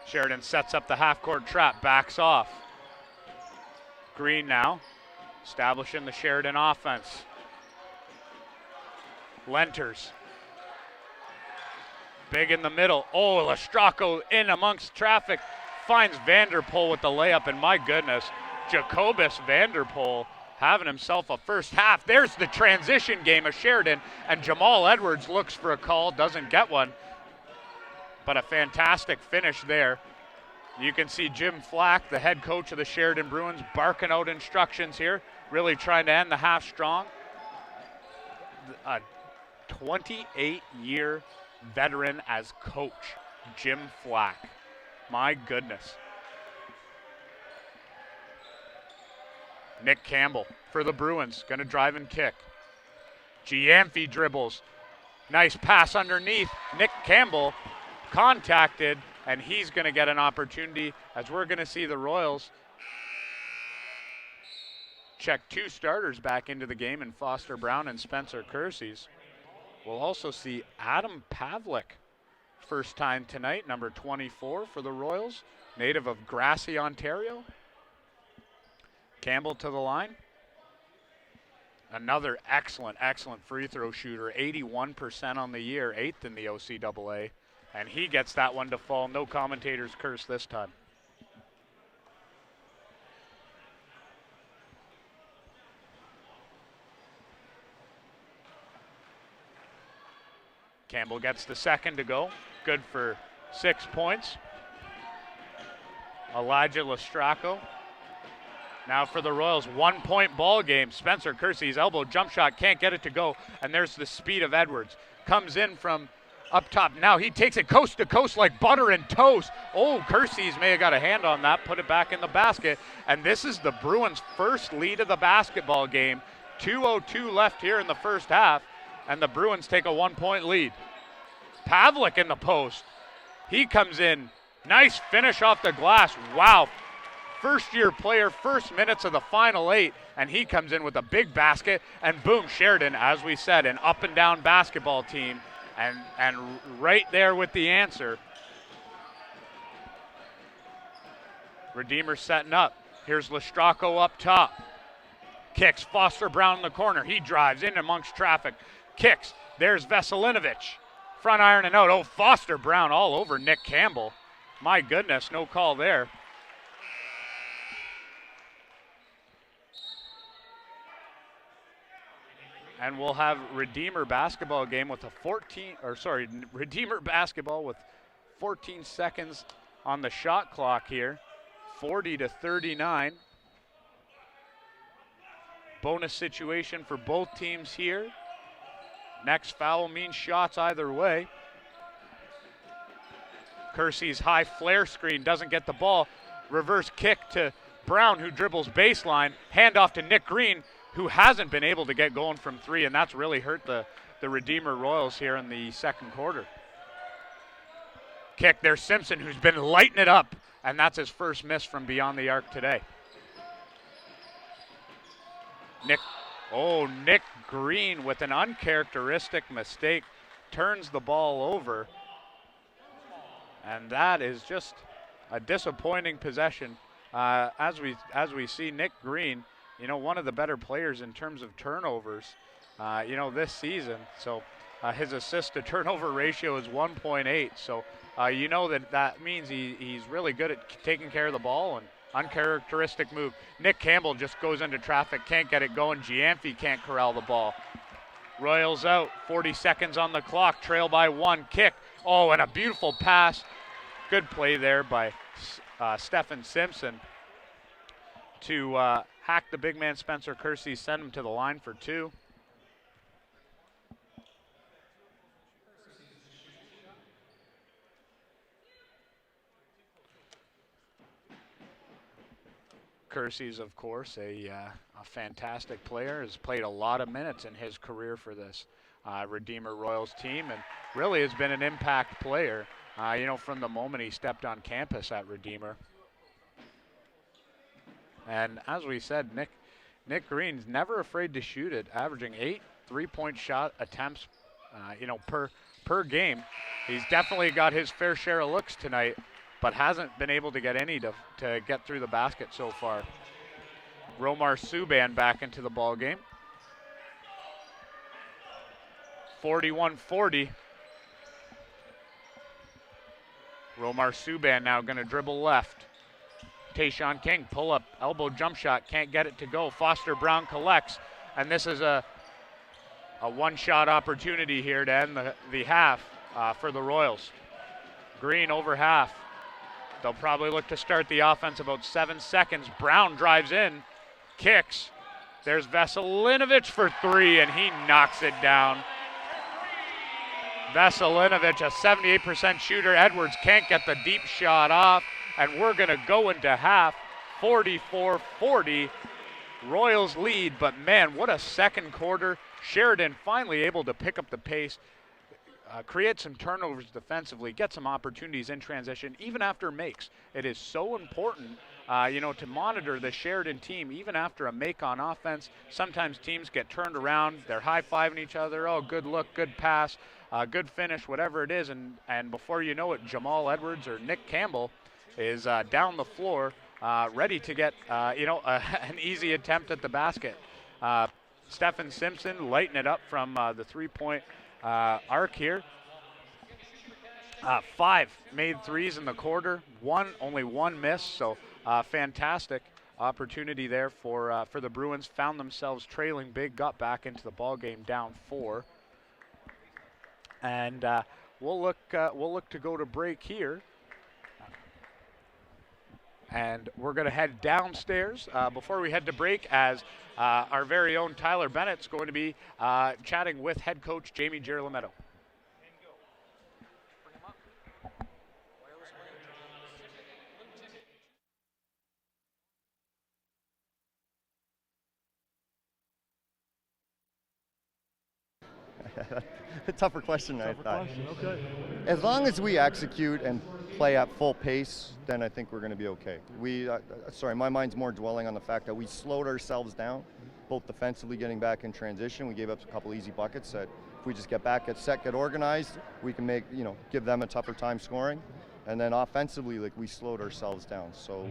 Sheridan sets up the half-court trap, backs off. Green now, establishing the Sheridan offense. Lenters. Big in the middle. Oh, Lestracco in amongst traffic. Finds Vanderpool with the layup, and my goodness, Jacobus Vanderpool having himself a first half. There's the transition game of Sheridan, and Jamal Edwards looks for a call, doesn't get one. But a fantastic finish there. You can see Jim Flack, the head coach of the Sheridan Bruins, barking out instructions here, really trying to end the half strong. A 28-year veteran as coach, Jim Flack. My goodness. Nick Campbell for the Bruins, gonna drive and kick. Giamfi dribbles. Nice pass underneath. Nick Campbell contacted, and he's gonna get an opportunity as we're gonna see the Royals check two starters back into the game in Foster Brown and Spencer Kersey's. We'll also see Adam Pavlik, first time tonight, number 24 for the Royals, native of Grassy, Ontario. Campbell to the line. Another excellent, excellent free throw shooter, 81% on the year, 8th in the OCAA. And he gets that one to fall. No commentators curse this time. Campbell gets the second to go. Good for 6 points. Elijah Lestracco. Now for the Royals, 1-point ball game. Spencer Kersey's elbow jump shot, can't get it to go. And there's the speed of Edwards. Comes in from up top. Now he takes it coast to coast like butter and toast. Oh, Kersey's may have got a hand on that, put it back in the basket. And this is the Bruins' first lead of the basketball game. 2:02 left here in the first half, and the Bruins take a 1-point lead. Pavlik in the post. He comes in. Nice finish off the glass. Wow. First-year player, first minutes of the final 8, and he comes in with a big basket, and boom, Sheridan, as we said, an up-and-down basketball team, and right there with the answer. Redeemer setting up. Here's Lestracco up top. Kicks, Foster Brown in the corner. He drives in amongst traffic. Kicks, there's Veselinovic. Front iron and out. Oh, Foster Brown all over Nick Campbell. My goodness, no call there. And we'll have Redeemer basketball game with Redeemer basketball with 14 seconds on the shot clock here. 40-39. Bonus situation for both teams here. Next foul means shots either way. Kersey's high flare screen doesn't get the ball. Reverse kick to Brown, who dribbles baseline. Handoff to Nick Green, who hasn't been able to get going from three, and that's really hurt the Redeemer Royals here in the second quarter. Kick, there's Simpson, who's been lighting it up, and that's his first miss from beyond the arc today. Nick Green with an uncharacteristic mistake turns the ball over. And that is just a disappointing possession. As we see Nick Green, one of the better players in terms of turnovers, this season. So his assist to turnover ratio is 1.8. So that means he's really good at taking care of the ball, and uncharacteristic move. Nick Campbell just goes into traffic, can't get it going. Giamfi can't corral the ball. Royals out, 40 seconds on the clock, trail by 1, kick. Oh, and a beautiful pass. Good play there by Stephen Simpson to hack the big man Spencer Kersey, send him to the line for 2. Kersey's, of course, a fantastic player, has played a lot of minutes in his career for this Redeemer Royals team, and really has been an impact player, from the moment he stepped on campus at Redeemer. And as we said, Nick Green's never afraid to shoot it, averaging 8 3-point shot attempts, per game. He's definitely got his fair share of looks tonight, but hasn't been able to get any to get through the basket so far. Romar Subban back into the ball game. 41-40. Romar Subban now going to dribble left. Taishan King, pull up, elbow jump shot, can't get it to go. Foster Brown collects, and this is a one-shot opportunity here to end the half for the Royals. Green over half. They'll probably look to start the offense about 7 seconds. Brown drives in, kicks. There's Veselinovic for 3, and he knocks it down. Veselinovic, a 78% shooter. Edwards can't get the deep shot off, and we're going to go into half, 44-40. Royals lead, but man, what a second quarter. Sheridan finally able to pick up the pace, create some turnovers defensively, get some opportunities in transition, even after makes. It is so important, to monitor the Sheridan team, even after a make on offense. Sometimes teams get turned around, they're high-fiving each other, oh, good look, good pass, good finish, whatever it is, and before you know it, Jamal Edwards or Nick Campbell is down the floor, ready to get, an easy attempt at the basket. Stephen Simpson lighting it up from the three-point arc here. 5 made threes in the quarter, only one miss, so fantastic opportunity there for the Bruins. Found themselves trailing big, got back into the ball game down 4, and we'll look to go to break here. And we're going to head downstairs before we head to break, as our very own Tyler Bennett's going to be chatting with head coach Jamie Girolametto. A tougher question, I thought. Okay. As long as we execute and play at full pace, then I think we're going to be okay. My mind's more dwelling on the fact that we slowed ourselves down, both defensively getting back in transition. We gave up a couple easy buckets that if we just get back, get set, get organized, we can give them a tougher time scoring. And then offensively, we slowed ourselves down. So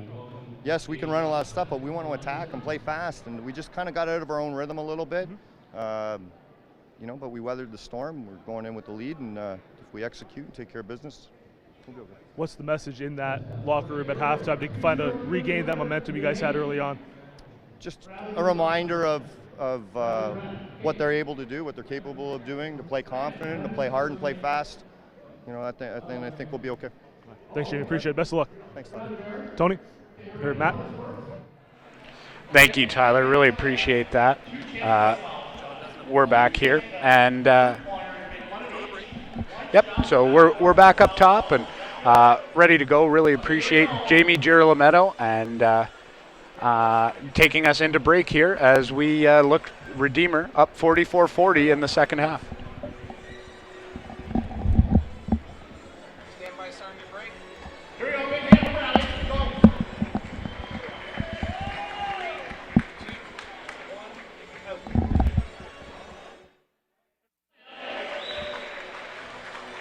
yes, we can run a lot of stuff, but we want to attack and play fast, and we just kind of got out of our own rhythm a little bit. But we weathered the storm. We're going in with the lead, and if we execute and take care of business, we'll be okay. What's the message in that locker room at halftime to regain that momentum you guys had early on? Just a reminder of what they're able to do, what they're capable of doing, to play confident, to play hard and play fast. I think we'll be okay. Thanks, Jamie. Appreciate it. Best of luck. Thanks, Tony. Tony? Or Matt? Thank you, Tyler. Really appreciate that. We're back here, and so we're back up top and ready to go. Really appreciate Jamie Girolametto and taking us into break here as we look Redeemer up 44-40 in the second half. Stand by, Sarnia break. Here we go, big hand rally. Go. 3, 2, 1.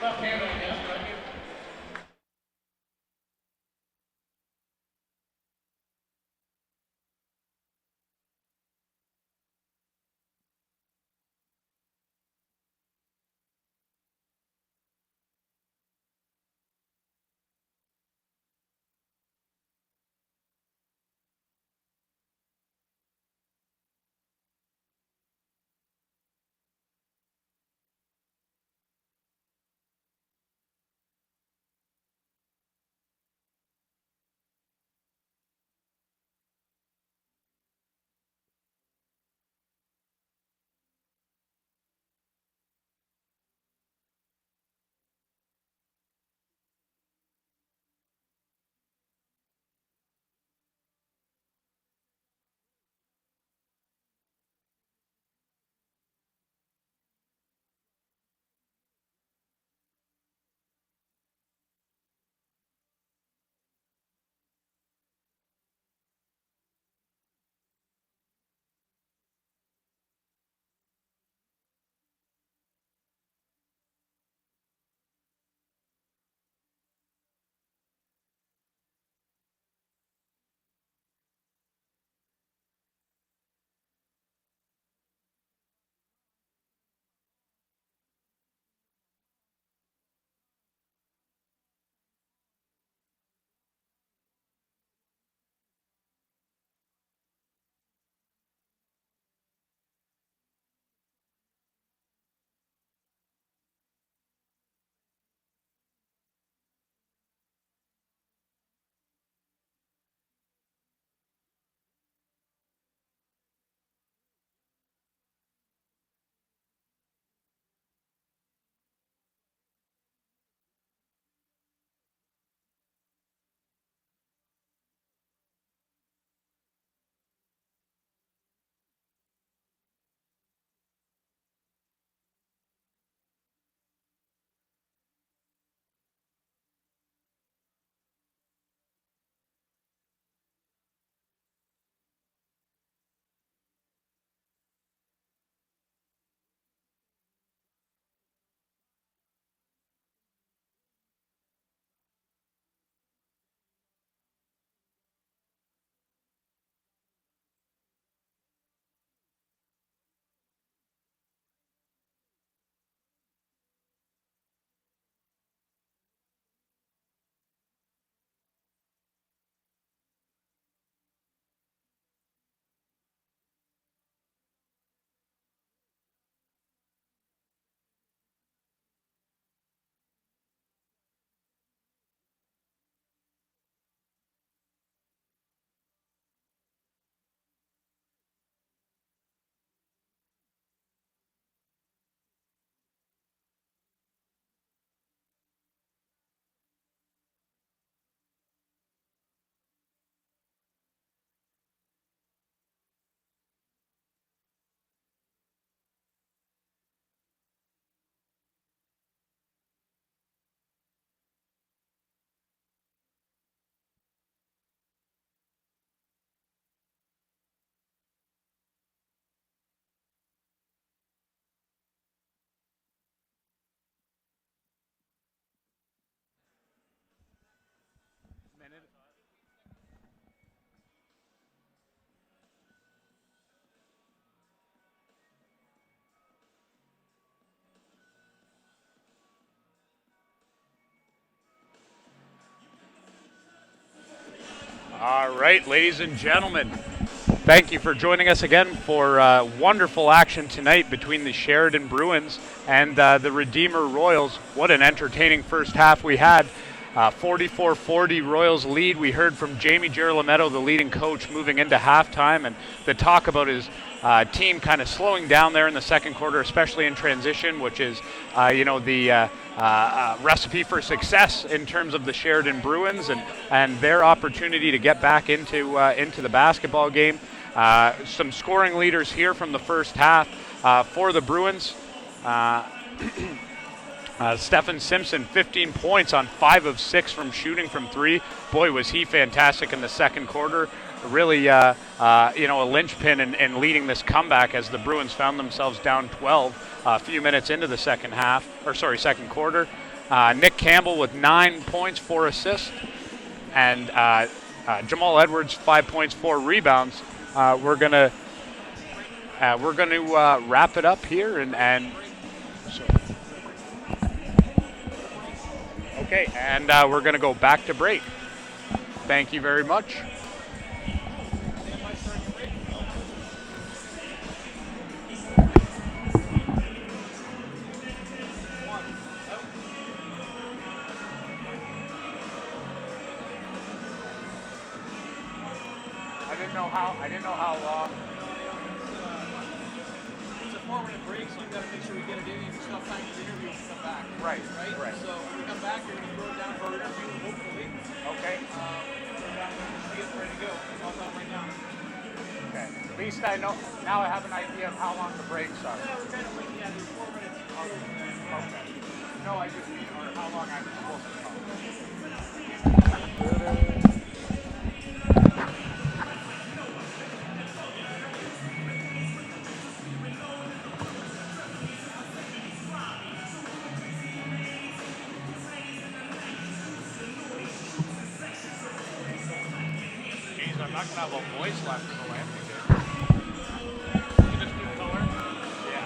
Left-handed, I guess, right? All right, ladies and gentlemen, thank you for joining us again for wonderful action tonight between the Sheridan Bruins and the Redeemer Royals. What an entertaining first half we had. 44-40 Royals lead. We heard from Jamie Girolametto, the leading coach, moving into halftime, and the talk about his team kind of slowing down there in the second quarter, especially in transition, which is, the recipe for success in terms of the Sheridan Bruins and their opportunity to get back into the basketball game. Some scoring leaders here from the first half for the Bruins. Stephen Simpson, 15 points on 5 of 6 from shooting from 3. Boy, was he fantastic in the second quarter. really a linchpin in leading this comeback as the Bruins found themselves down 12 a few minutes into the second quarter. Nick Campbell with 9 points, 4 assists, and Jamal Edwards 5 points, 4 rebounds. We're gonna wrap it up here and okay, and we're gonna go back to break. Thank you very much. I didn't know how long. It's a 4-minute break, so we've got to make sure we get it in. You still have time for the interview when we come back. Right. So when we come back, you're going to throw it down for our interview, hopefully. Okay. Throw it down and get ready to go. It's all done right now. Okay. At least I know. Now I have an idea of how long the breaks are. Yeah, we're kind of like, there's 4 minutes. Okay. No, I just mean or how long I'm supposed to talk. I'm not going to have a voice left in the Lambton game. You just do color? Yeah.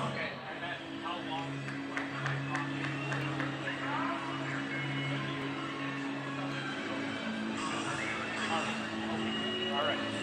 Okay, and then how long? All right.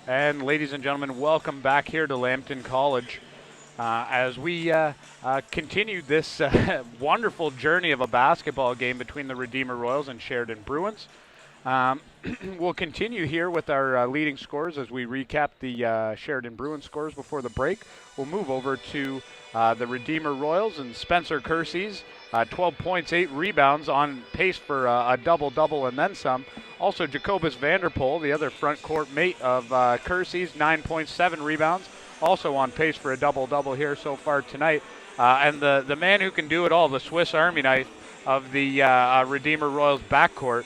And ladies and gentlemen, welcome back here to Lambton College as we continue this wonderful journey of a basketball game between the Redeemer Royals and Sheridan Bruins. We'll continue here with our leading scores as we recap the Sheridan Bruins scores before the break. We'll move over to the Redeemer Royals and Spencer Kersey's 12 points, 8 rebounds, on pace for a double-double and then some. Also, Jacobus Vanderpool, the other front court mate of Kersey's, 9.7 rebounds, also on pace for a double-double here so far tonight. And the man who can do it all, the Swiss Army knife of the Redeemer Royals backcourt,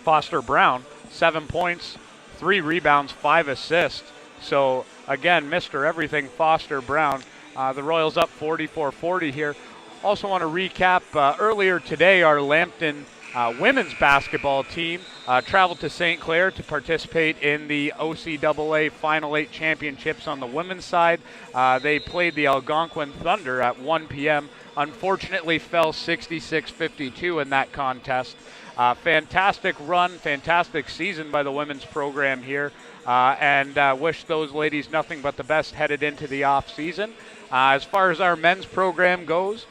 Foster Brown, 7 points, 3 rebounds, 5 assists. So, again, Mr. Everything, Foster Brown. The Royals up 44-40 here. Also want to recap earlier today our Lambton women's basketball team traveled to St. Clair to participate in the OCAA Final 8 championships on the women's side. They played the Algonquin Thunder at 1 p.m. Unfortunately fell 66-52 in that contest. Fantastic run, fantastic season by the women's program here, and wish those ladies nothing but the best headed into the off season. As far as our men's program goes,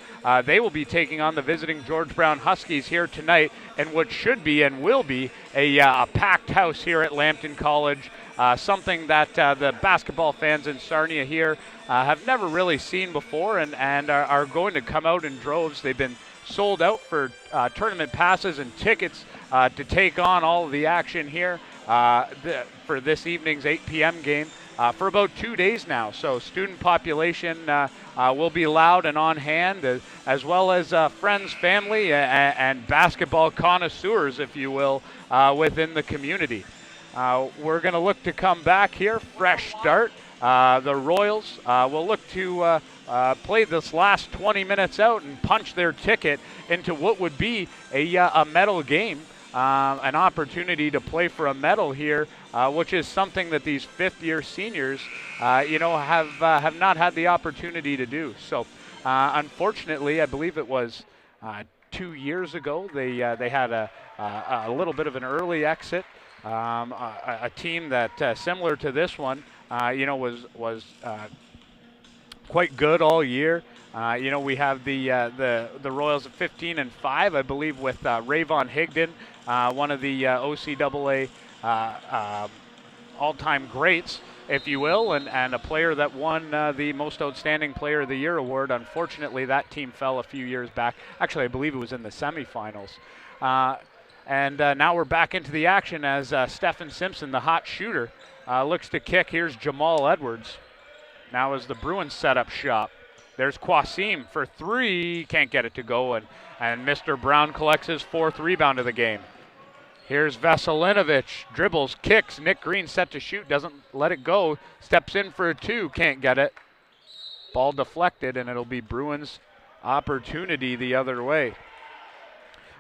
they will be taking on the visiting George Brown Huskies here tonight in what should be and will be a packed house here at Lambton College, something that the basketball fans in Sarnia here have never really seen before and are going to come out in droves. They've been sold out for tournament passes and tickets to take on all of the action here for this evening's 8 p.m. game. For about 2 days now. So student population will be loud and on hand, as well as friends, family, and basketball connoisseurs, if you will, within the community. We're going to look to come back here, fresh start. The Royals will look to play this last 20 minutes out and punch their ticket into what would be a medal game. An opportunity to play for a medal here, which is something that these fifth-year seniors, have not had the opportunity to do. So, unfortunately, I believe it was 2 years ago they had a little bit of an early exit. A team that similar to this one, was quite good all year. We have the Royals at 15-5, I believe, with Rayvon Higdon, one of the OCAA all-time greats, if you will, and a player that won the Most Outstanding Player of the Year award. Unfortunately, that team fell a few years back. Actually, I believe it was in the semifinals. And now we're back into the action as Stephen Simpson, the hot shooter, looks to kick. Here's Jamal Edwards. Now as the Bruins set up shop. There's Kwasim for 3. Can't get it to go, and Mr. Brown collects his 4th rebound of the game. Here's Veselinovic. Dribbles, kicks. Nick Green set to shoot. Doesn't let it go. Steps in for a 2. Can't get it. Ball deflected, and it'll be Bruins opportunity the other way.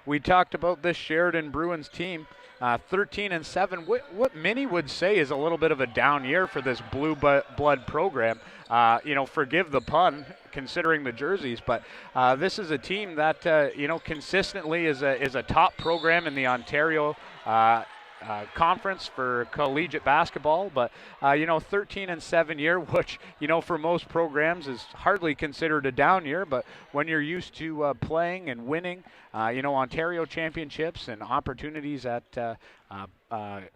We talked about this Sheridan Bruins team. 13-7. What many would say is a little bit of a down year for this blue blood program. Forgive the pun, considering the jerseys, but this is a team that consistently is a top program in the Ontario conference for collegiate basketball. But 13-7 year, which for most programs is hardly considered a down year. But when you're used to playing and winning, Ontario championships and opportunities at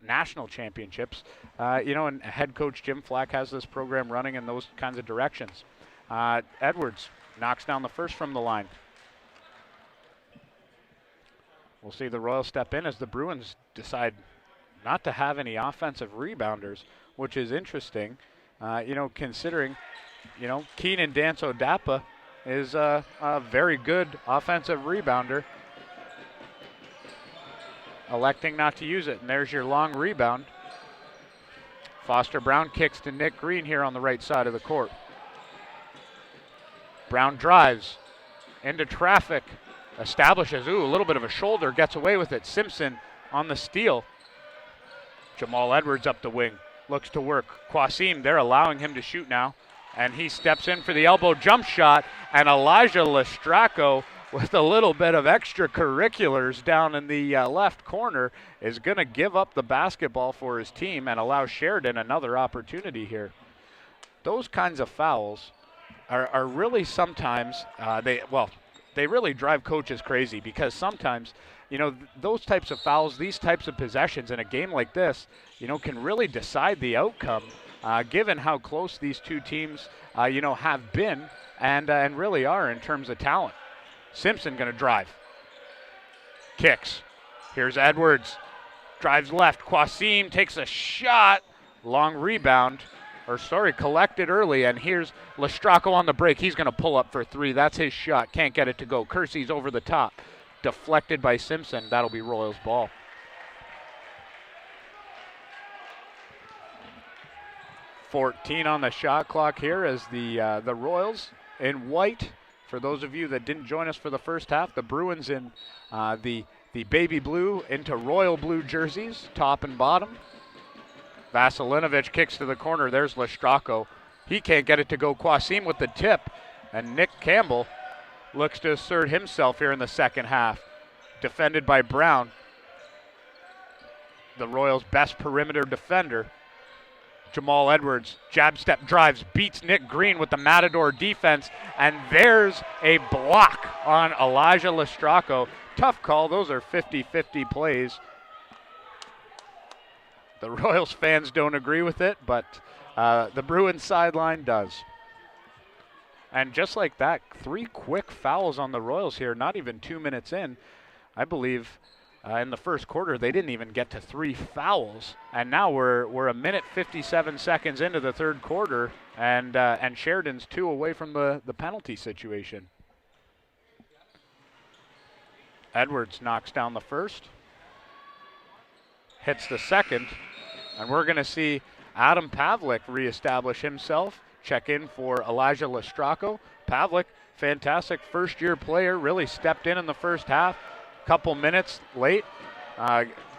national championships, and head coach Jim Flack has this program running in those kinds of directions. Edwards knocks down the first from the line. We'll see the Royals step in as the Bruins decide not to have any offensive rebounders, which is interesting, considering, Keenan Danso Dapa is a very good offensive rebounder, electing not to use it. And there's your long rebound. Foster Brown kicks to Nick Green here on the right side of the court. Brown drives into traffic, establishes, a little bit of a shoulder, gets away with it. Simpson on the steal. Jamal Edwards up the wing, looks to work. Kwasim, they're allowing him to shoot now, and he steps in for the elbow jump shot, and Elijah Lestraco with a little bit of extracurriculars down in the left corner, is going to give up the basketball for his team and allow Sheridan another opportunity here. Those kinds of fouls are really sometimes, they really drive coaches crazy, because sometimes, those types of fouls, these types of possessions in a game like this, can really decide the outcome, given how close these two teams, have been and really are in terms of talent. Simpson going to drive. Kicks. Here's Edwards. Drives left. Quasim takes a shot. Long rebound. Collected early, and here's Lestracco on the break. He's going to pull up for three. That's his shot. Can't get it to go. Kersey's over the top. Deflected by Simpson. That'll be Royals ball. .14 on the shot clock here as the Royals in white. For those of you that didn't join us for the first half, the Bruins in the baby blue into royal blue jerseys, top and bottom. Vasilinovic kicks to the corner. There's Lestracco. He can't get it to go. Quasim with the tip. And Nick Campbell looks to assert himself here in the second half. Defended by Brown. The Royals' best perimeter defender. Jamal Edwards, jab step drives, beats Nick Green with the Matador defense. And there's a block on Elijah Lestracco. Tough call. Those are 50-50 plays. The Royals fans don't agree with it, but the Bruins sideline does. And just like that, 3 quick fouls on the Royals here, not even 2 minutes in. I believe in the first quarter they didn't even get to 3 fouls. And now we're a minute 57 seconds into the third quarter, and Sheridan's 2 away from the penalty situation. Edwards knocks down the first. Hits the second. And we're going to see Adam Pavlik reestablish himself, check in for Elijah Lestracco. Pavlik, fantastic first-year player, really stepped in the first half. Couple minutes late,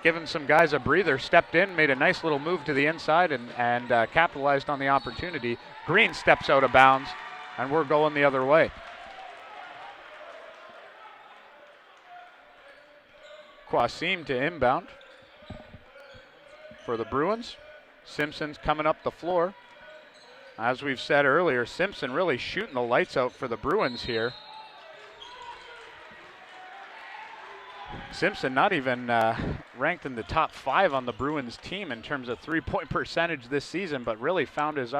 giving some guys a breather, stepped in, made a nice little move to the inside, and capitalized on the opportunity. Green steps out of bounds, and we're going the other way. Quasim to inbound for the Bruins. Simpson's coming up the floor. As we've said earlier, Simpson really shooting the lights out for the Bruins here. Simpson not even ranked in the top 5 on the Bruins team in terms of three-point percentage this season, but really found his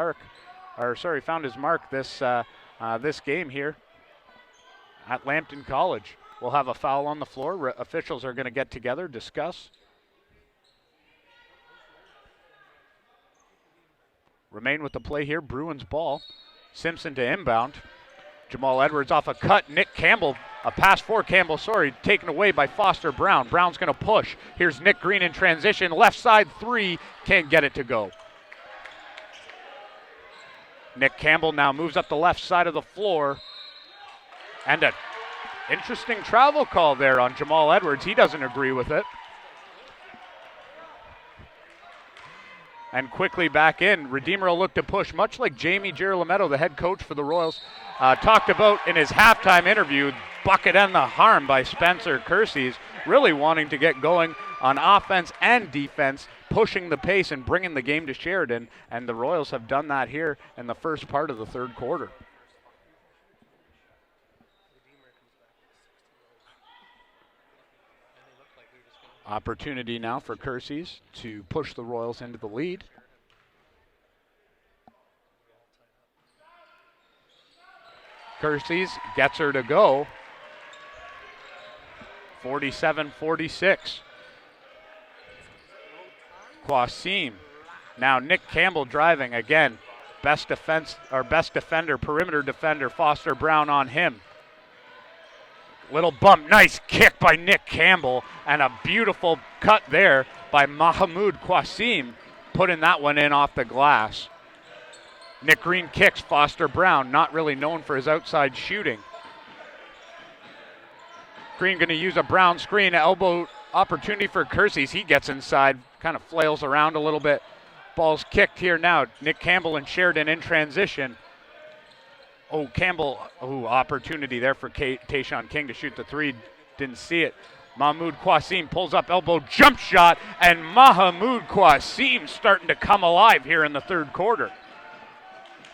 mark this game here at Lambton College. We'll have a foul on the floor. Officials are going to get together, discuss. Remain with the play here. Bruins ball. Simpson to inbound. Jamal Edwards off a cut. Nick Campbell, a pass for Campbell, taken away by Foster Brown. Brown's going to push. Here's Nick Green in transition. Left side 3. Can't get it to go. Nick Campbell now moves up the left side of the floor. And an interesting travel call there on Jamal Edwards. He doesn't agree with it. And quickly back in. Redeemer will look to push, much like Jamie Girolametto, the head coach for the Royals, talked about in his halftime interview. Bucket and the harm by Spencer Kersey's, really wanting to get going on offense and defense, pushing the pace and bringing the game to Sheridan. And the Royals have done that here in the first part of the third quarter. Opportunity now for Kersey's to push the Royals into the lead. Kersey's gets her to go. 47-46. Quasim. Now Nick Campbell driving again. Best defender, perimeter defender, Foster Brown on him. Little bump, nice kick by Nick Campbell, and a beautiful cut there by Mahmoud Quasim, putting that one in off the glass. Nick Green kicks. Foster Brown, not really known for his outside shooting. Green going to use a Brown screen, elbow opportunity for Kersey's. He gets inside, kind of flails around a little bit. Ball's kicked here now. Nick Campbell and Sheridan in transition. Oh, Campbell, opportunity there for Taishan King to shoot the three. Didn't see it. Mahmoud Qasim pulls up elbow, jump shot, and Mahmoud Qasim starting to come alive here in the third quarter.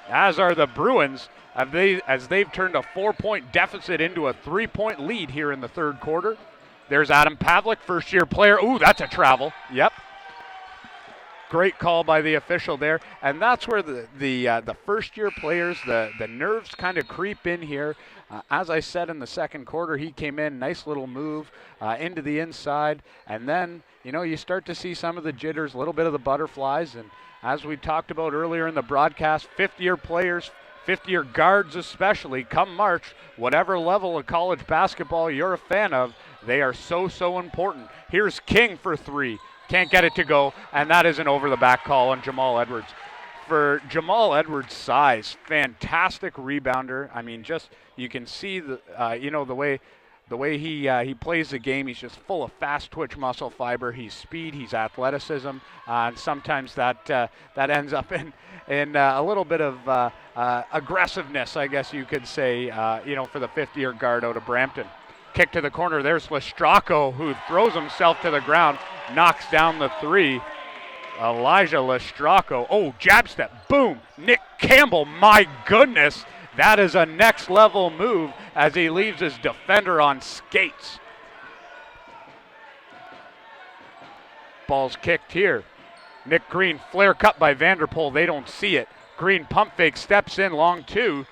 As are the Bruins, as they've turned a 4-point deficit into a 3-point lead here in the third quarter. There's Adam Pavlik, first-year player. Ooh, that's a travel. Yep. Great call by the official there, and that's where the first-year players, the nerves kind of creep in here. As I said in the second quarter, he came in, nice little move into the inside, and then you start to see some of the jitters, a little bit of the butterflies, and as we talked about earlier in the broadcast, fifth-year players, fifth-year guards especially, come March, whatever level of college basketball you're a fan of, they are so important. Here's King for three. Can't get it to go, and that is an over-the-back call on Jamal Edwards. For Jamal Edwards' size, fantastic rebounder. I mean, just you can see the way he plays the game. He's just full of fast twitch muscle fiber. He's speed, he's athleticism, and sometimes that ends up in a little bit of aggressiveness, I guess you could say. For the fifth-year guard out of Brampton. Kick to the corner. There's Lestrako, who throws himself to the ground, knocks down the three. Elijah Lestrako. Oh, jab step. Boom. Nick Campbell. My goodness. That is a next level move as he leaves his defender on skates. Ball's kicked here. Nick Green. Flare cut by Vanderpool. They don't see it. Green pump fake. Steps in long two.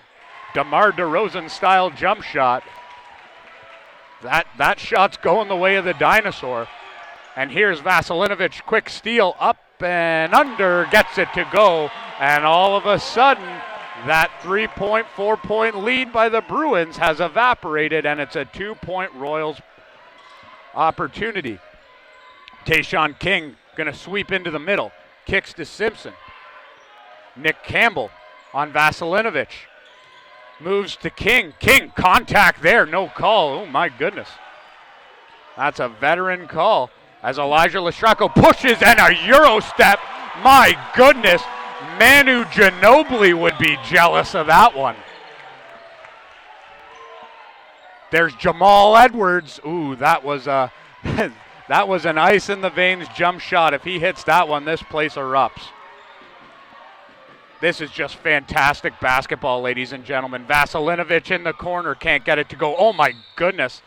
DeMar DeRozan style jump shot. That shot's going the way of the dinosaur. And here's Vasilinovic, quick steal, up and under, gets it to go. And all of a sudden, that 3-point, 4-point lead by the Bruins has evaporated, and it's a 2-point Royals opportunity. Taishan King gonna sweep into the middle, kicks to Simpson. Nick Campbell on Vasilinovic. Moves to King. King, contact there, no call. Oh, my goodness. That's a veteran call as Elijah Lestrako pushes and a Euro step. My goodness, Manu Ginobili would be jealous of that one. There's Jamal Edwards. Ooh, that was that was an ice in the veins jump shot. If he hits that one, this place erupts. This is just fantastic basketball, ladies and gentlemen. Vasilinovic in the corner, can't get it to go. Oh, my goodness.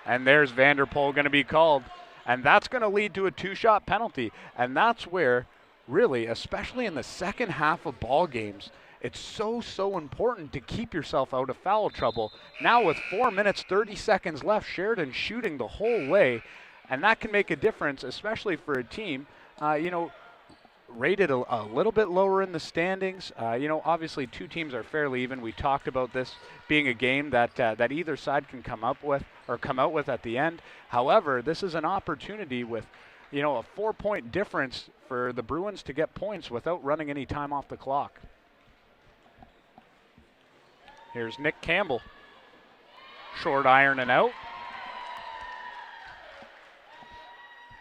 And there's Vanderpool going to be called. And that's going to lead to a 2-shot penalty. And that's where, really, especially in the second half of ball games, it's so important to keep yourself out of foul trouble. Now with 4 minutes, 30 seconds left, Sheridan shooting the whole way. And that can make a difference, especially for a team, rated a little bit lower in the standings. Obviously two teams are fairly even. We talked about this being a game that either side can come out with at the end. However, this is an opportunity with, a 4-point difference for the Bruins to get points without running any time off the clock. Here's Nick Campbell. Short iron and out.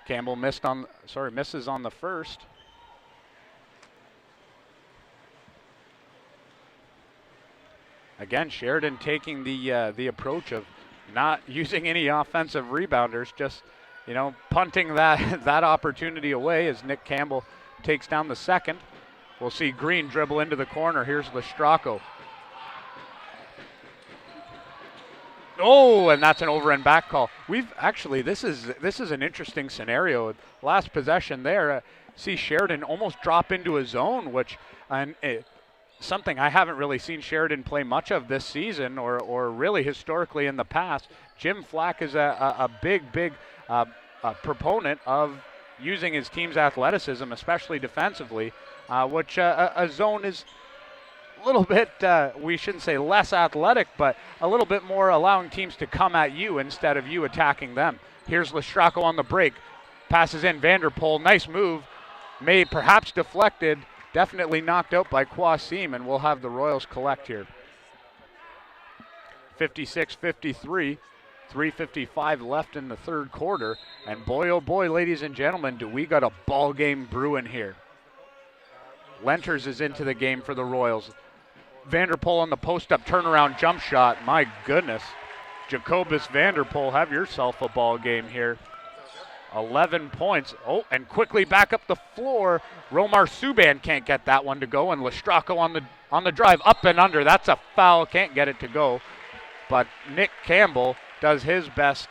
Campbell misses on the first. Again, Sheridan taking the approach of not using any offensive rebounders, just punting that opportunity away as Nick Campbell takes down the second. We'll see Green dribble into the corner. Here's Lestrako. Oh, and that's an over and back call. This is an interesting scenario. Last possession there, see Sheridan almost drop into a zone, which something I haven't really seen Sheridan play much of this season or really historically in the past. Jim Flack is a big proponent of using his team's athleticism, especially defensively, which a zone is a little bit, we shouldn't say less athletic, but a little bit more allowing teams to come at you instead of you attacking them. Here's Lestrako on the break. Passes in Vanderpool. Nice move. May perhaps deflected. Definitely knocked out by Qasim, and we'll have the Royals collect here. 56-53, 3:55 left in the third quarter. And boy, oh boy, ladies and gentlemen, do we got a ball game brewing here. Lenters is into the game for the Royals. Vanderpool on the post-up turnaround jump shot. My goodness. Jacobus Vanderpool, have yourself a ball game here. 11 points. Oh, and quickly back up the floor. Romar Subban can't get that one to go, and Lestracco on the drive, up and under. That's a foul. Can't get it to go. But Nick Campbell does his best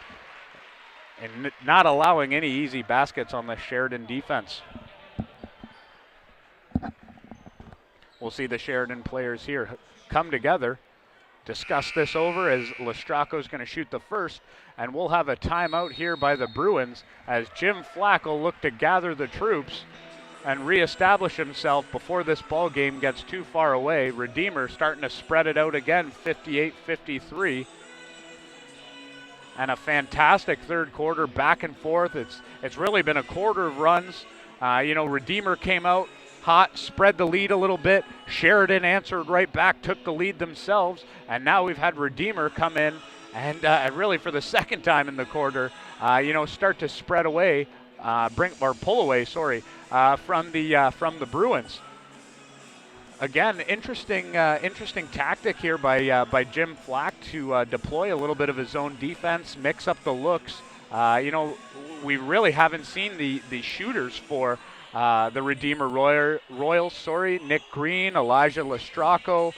in not allowing any easy baskets on the Sheridan defense. We'll see the Sheridan players here come together, discuss this over as Lestracco's going to shoot the first, and we'll have a timeout here by the Bruins as Jim Flack will look to gather the troops and reestablish himself before this ball game gets too far away. Redeemer starting to spread it out again, 58-53. And a fantastic third quarter, back and forth. It's really been a quarter of runs. Redeemer came out hot, spread the lead a little bit. Sheridan answered right back, took the lead themselves, and now we've had Redeemer come in and really for the second time in the quarter, start to spread away, pull away from the Bruins. Again, interesting tactic here by Jim Flack to deploy a little bit of his own defense, mix up the looks. We really haven't seen the shooters for the Redeemer Royals. Nick Green, Elijah Lestracco,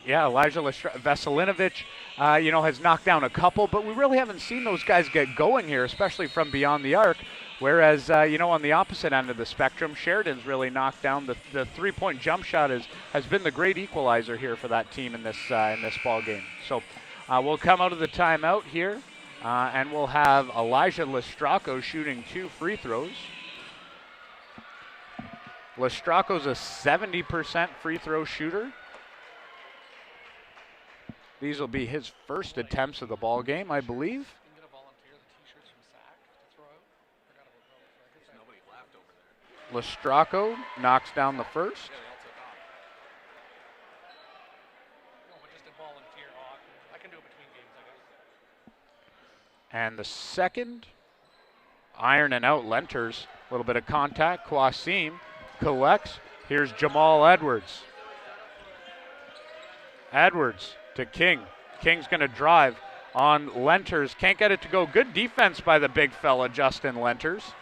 Veselinovic, has knocked down a couple, but we really haven't seen those guys get going here, especially from beyond the arc. Whereas, on the opposite end of the spectrum, Sheridan's really knocked down. The three-point jump shot has been the great equalizer here for that team in this ball game. So we'll come out of the timeout here, and we'll have Elijah Lestracco shooting 2 free throws. Lestracco's a 70% free throw shooter. These will be his first attempts of the ball game, I believe. Lestracco knocks down the first. And the second, ironing out Lenters. A little bit of contact. Quasim collects. Here's Jamal Edwards. Edwards to King. King's going to drive on Lenters. Can't get it to go. Good defense by the big fella, Justin Lenters.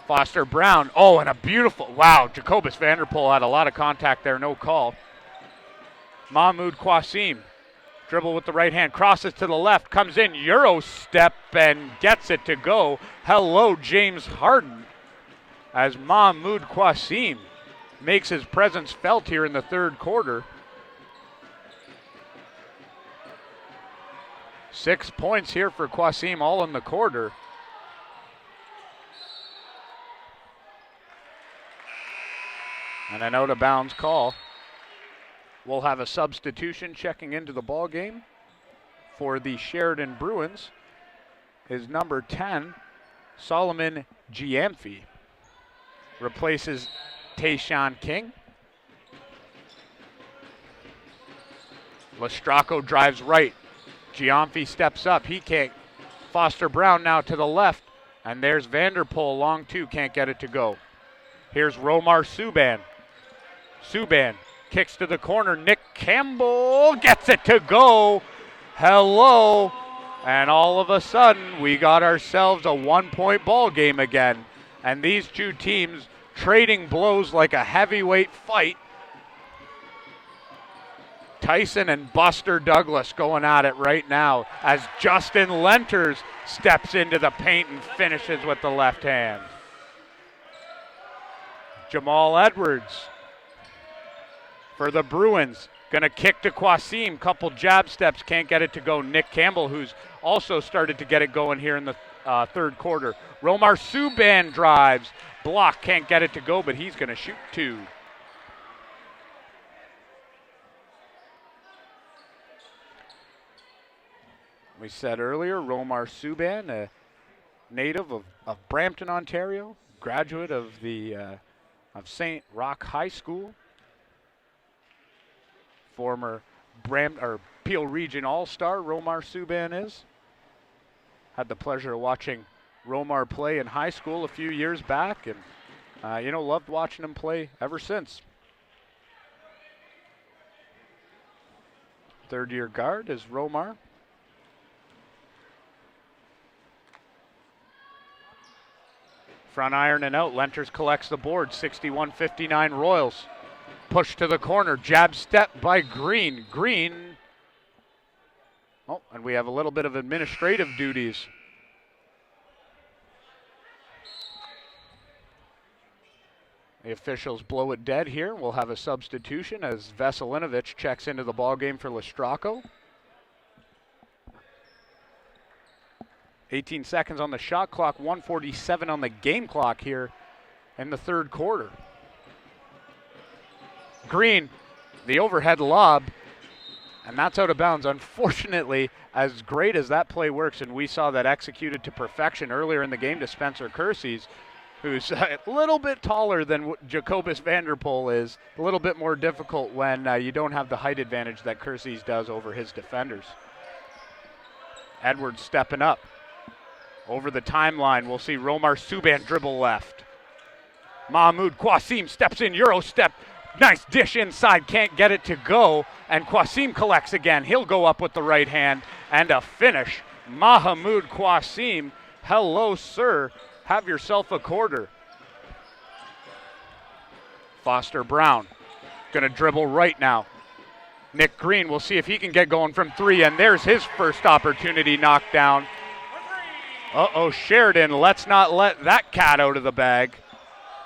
Foster Brown. Oh, and a beautiful, wow, Jacobus Vanderpool had a lot of contact there, no call. Mahmoud Quasim. Dribble with the right hand, crosses to the left, comes in, Euro step, and gets it to go. Hello, James Harden, as Mahmoud Quasim makes his presence felt here in the third quarter. 6 points here for Quasim, all in the quarter. And an out-of-bounds call. We'll have a substitution checking into the ball game for the Sheridan Bruins. Is number 10, Solomon Giamfi. Replaces Taishan King. Lestracco drives right. Giamfi steps up. He can't. Foster Brown now to the left. And there's Vanderpool, long two, can't get it to go. Here's Romar Subban. Subban kicks to the corner. Nick Campbell gets it to go. Hello. And all of a sudden, we got ourselves a 1-point ball game again. And these two teams trading blows like a heavyweight fight. Tyson and Buster Douglas going at it right now as Justin Lenters steps into the paint and finishes with the left hand. Jamal Edwards for the Bruins. Going to kick to Quasim. Couple jab steps. Can't get it to go. Nick Campbell, who's also started to get it going here in the third quarter. Romar Subban drives. Block. Can't get it to go, but he's going to shoot two. We said earlier, Romar Subban, a native of Brampton, Ontario, graduate of St. Roch High School. Former Peel Region All-Star, Romar Subban is. Had the pleasure of watching Romar play in high school a few years back, and Loved watching him play ever since. Third-year guard is Romar. Front iron and out. Lenters collects the board. 61-59 Royals. Push to the corner. Jab step by Green. Green. Oh, and we have a little bit of administrative duties. The officials blow it dead here. We'll have a substitution as Veselinovic checks into the ballgame for Lestracco. 18 seconds on the shot clock, 1:47 on the game clock here in the third quarter. Green, the overhead lob, and that's out of bounds. Unfortunately, as great as that play works, and we saw that executed to perfection earlier in the game to Spencer Kersey's, who's a little bit taller than what Jacobus Vanderpool is, a little bit more difficult when you don't have the height advantage that Kersey's does over his defenders. Edwards stepping up. Over the timeline, we'll see Romar Subban dribble left. Mahmoud Qasim steps in, Euro step. Nice dish inside, can't get it to go. And Qasim collects again. He'll go up with the right hand and a finish. Mahmoud Qasim, hello, sir. Have yourself a quarter. Foster Brown gonna dribble right now. Nick Green, we'll see if he can get going from three, and there's his first opportunity knocked down. Uh-oh, Sheridan, let's not let that cat out of the bag.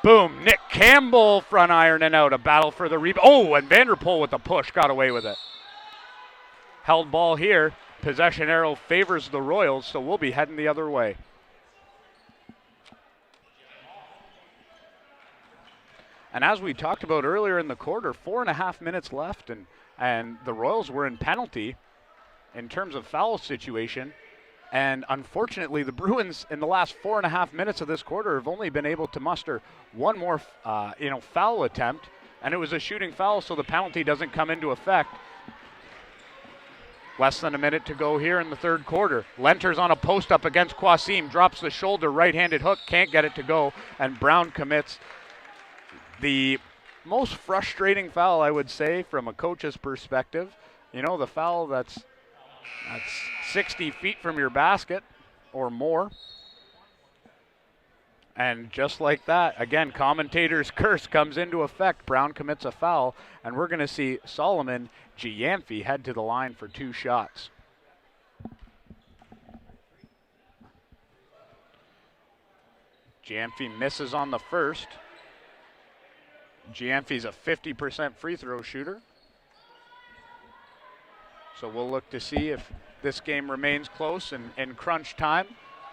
Boom, Nick Campbell front iron and out, a battle for the rebound. Oh, and Vanderpool with the push, got away with it. Held ball here, possession arrow favors the Royals, so we'll be heading the other way. And as we talked about earlier in the quarter, 4.5 minutes left, and the Royals were in penalty in terms of foul situation. And unfortunately, the Bruins in the last 4.5 minutes of this quarter have only been able to muster one more foul attempt, and it was a shooting foul, so the penalty doesn't come into effect. Less than a minute to go here in the third quarter. Lenters on a post up against Qasim, drops the shoulder, right-handed hook, can't get it to go, and Brown commits the most frustrating foul, I would say, from a coach's perspective. The foul that's 60 feet from your basket or more. And just like that, again, commentator's curse comes into effect. Brown commits a foul, and we're going to see Solomon Giamfi head to the line for 2 shots. Giamfi misses on the first. Giamfi's a 50% free throw shooter. So we'll look to see if this game remains close and in crunch time,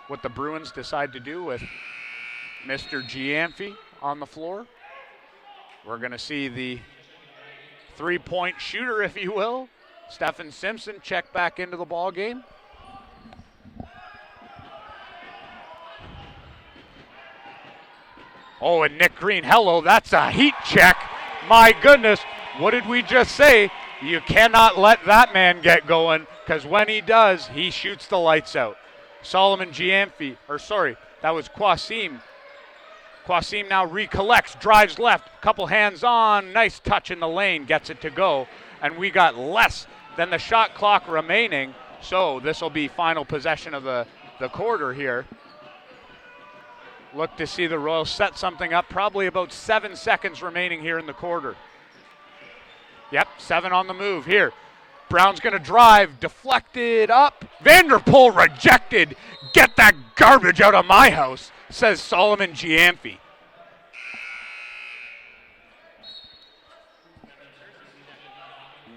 what the Bruins decide to do with Mr. Giamfi on the floor. We're going to see the three-point shooter, if you will, Stephen Simpson, check back into the ball game. Oh, and Nick Green, hello, that's a heat check. My goodness, what did we just say? You cannot let that man get going, because when he does, he shoots the lights out. Solomon Giamfi, that was Qasim. Qasim now recollects, drives left, couple hands on, nice touch in the lane, gets it to go. And we got less than the shot clock remaining, so this will be final possession of the quarter here. Look to see the Royals set something up, probably about 7 seconds remaining here in the quarter. Yep, 7 on the move here. Brown's going to drive, deflected up. Vanderpool rejected. Get that garbage out of my house, says Solomon Giamfi.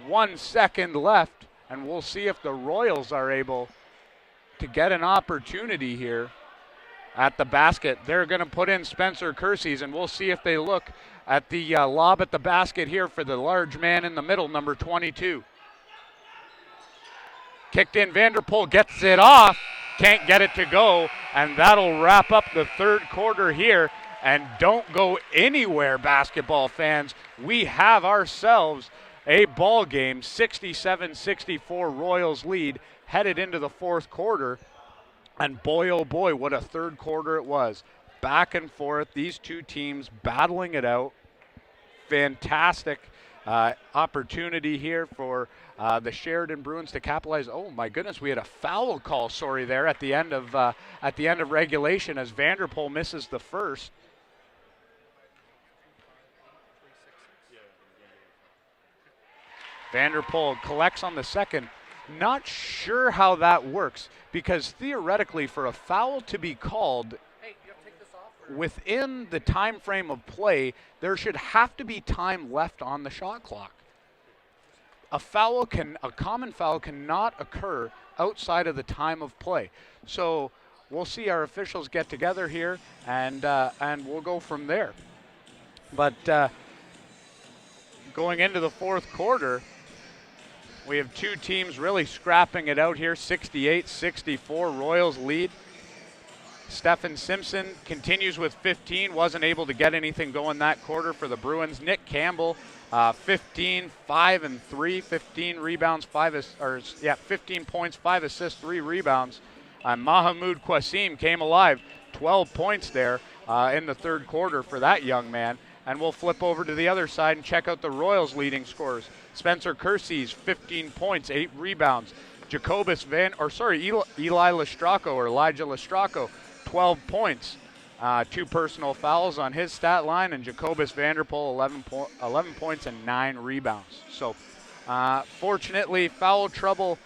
One second left, and we'll see if the Royals are able to get an opportunity here at the basket. They're going to put in Spencer Kersey's, and we'll see if they look at the lob at the basket here for the large man in the middle, number 22. Kicked in, Vanderpool gets it off, can't get it to go, and that'll wrap up the third quarter here. And don't go anywhere, basketball fans. We have ourselves a ball game, 67-64 Royals lead, headed into the fourth quarter. And boy, oh boy, what a third quarter it was. back and forth. These two teams battling it out. Fantastic opportunity here for the Sheridan Bruins to capitalize. Oh my goodness, we had a foul call. Sorry, there at the end of regulation as Vanderpool misses the first. Vanderpool collects on the second. Not sure how that works because theoretically, for a foul to be called within the time frame of play, there should have to be time left on the shot clock. A common foul cannot occur outside of the time of play. So we'll see our officials get together here, and we'll go from there. But going into the fourth quarter, we have two teams really scrapping it out here. 68-64, Royals lead. Stephen Simpson continues with 15, wasn't able to get anything going that quarter for the Bruins. Nick Campbell, 15, 5 and 3, 15 rebounds, 15 points, 5 assists, 3 rebounds. Mahamoud Qasim came alive, 12 points there in the third quarter for that young man. And we'll flip over to the other side and check out the Royals' leading scorers. Spencer Kersey's 15 points, 8 rebounds. Eli Lestracco or Elijah Lestracco, 12 points, 2 personal fouls on his stat line, and Jacobus Vanderpool 11 points and 9 rebounds. So fortunately, foul trouble.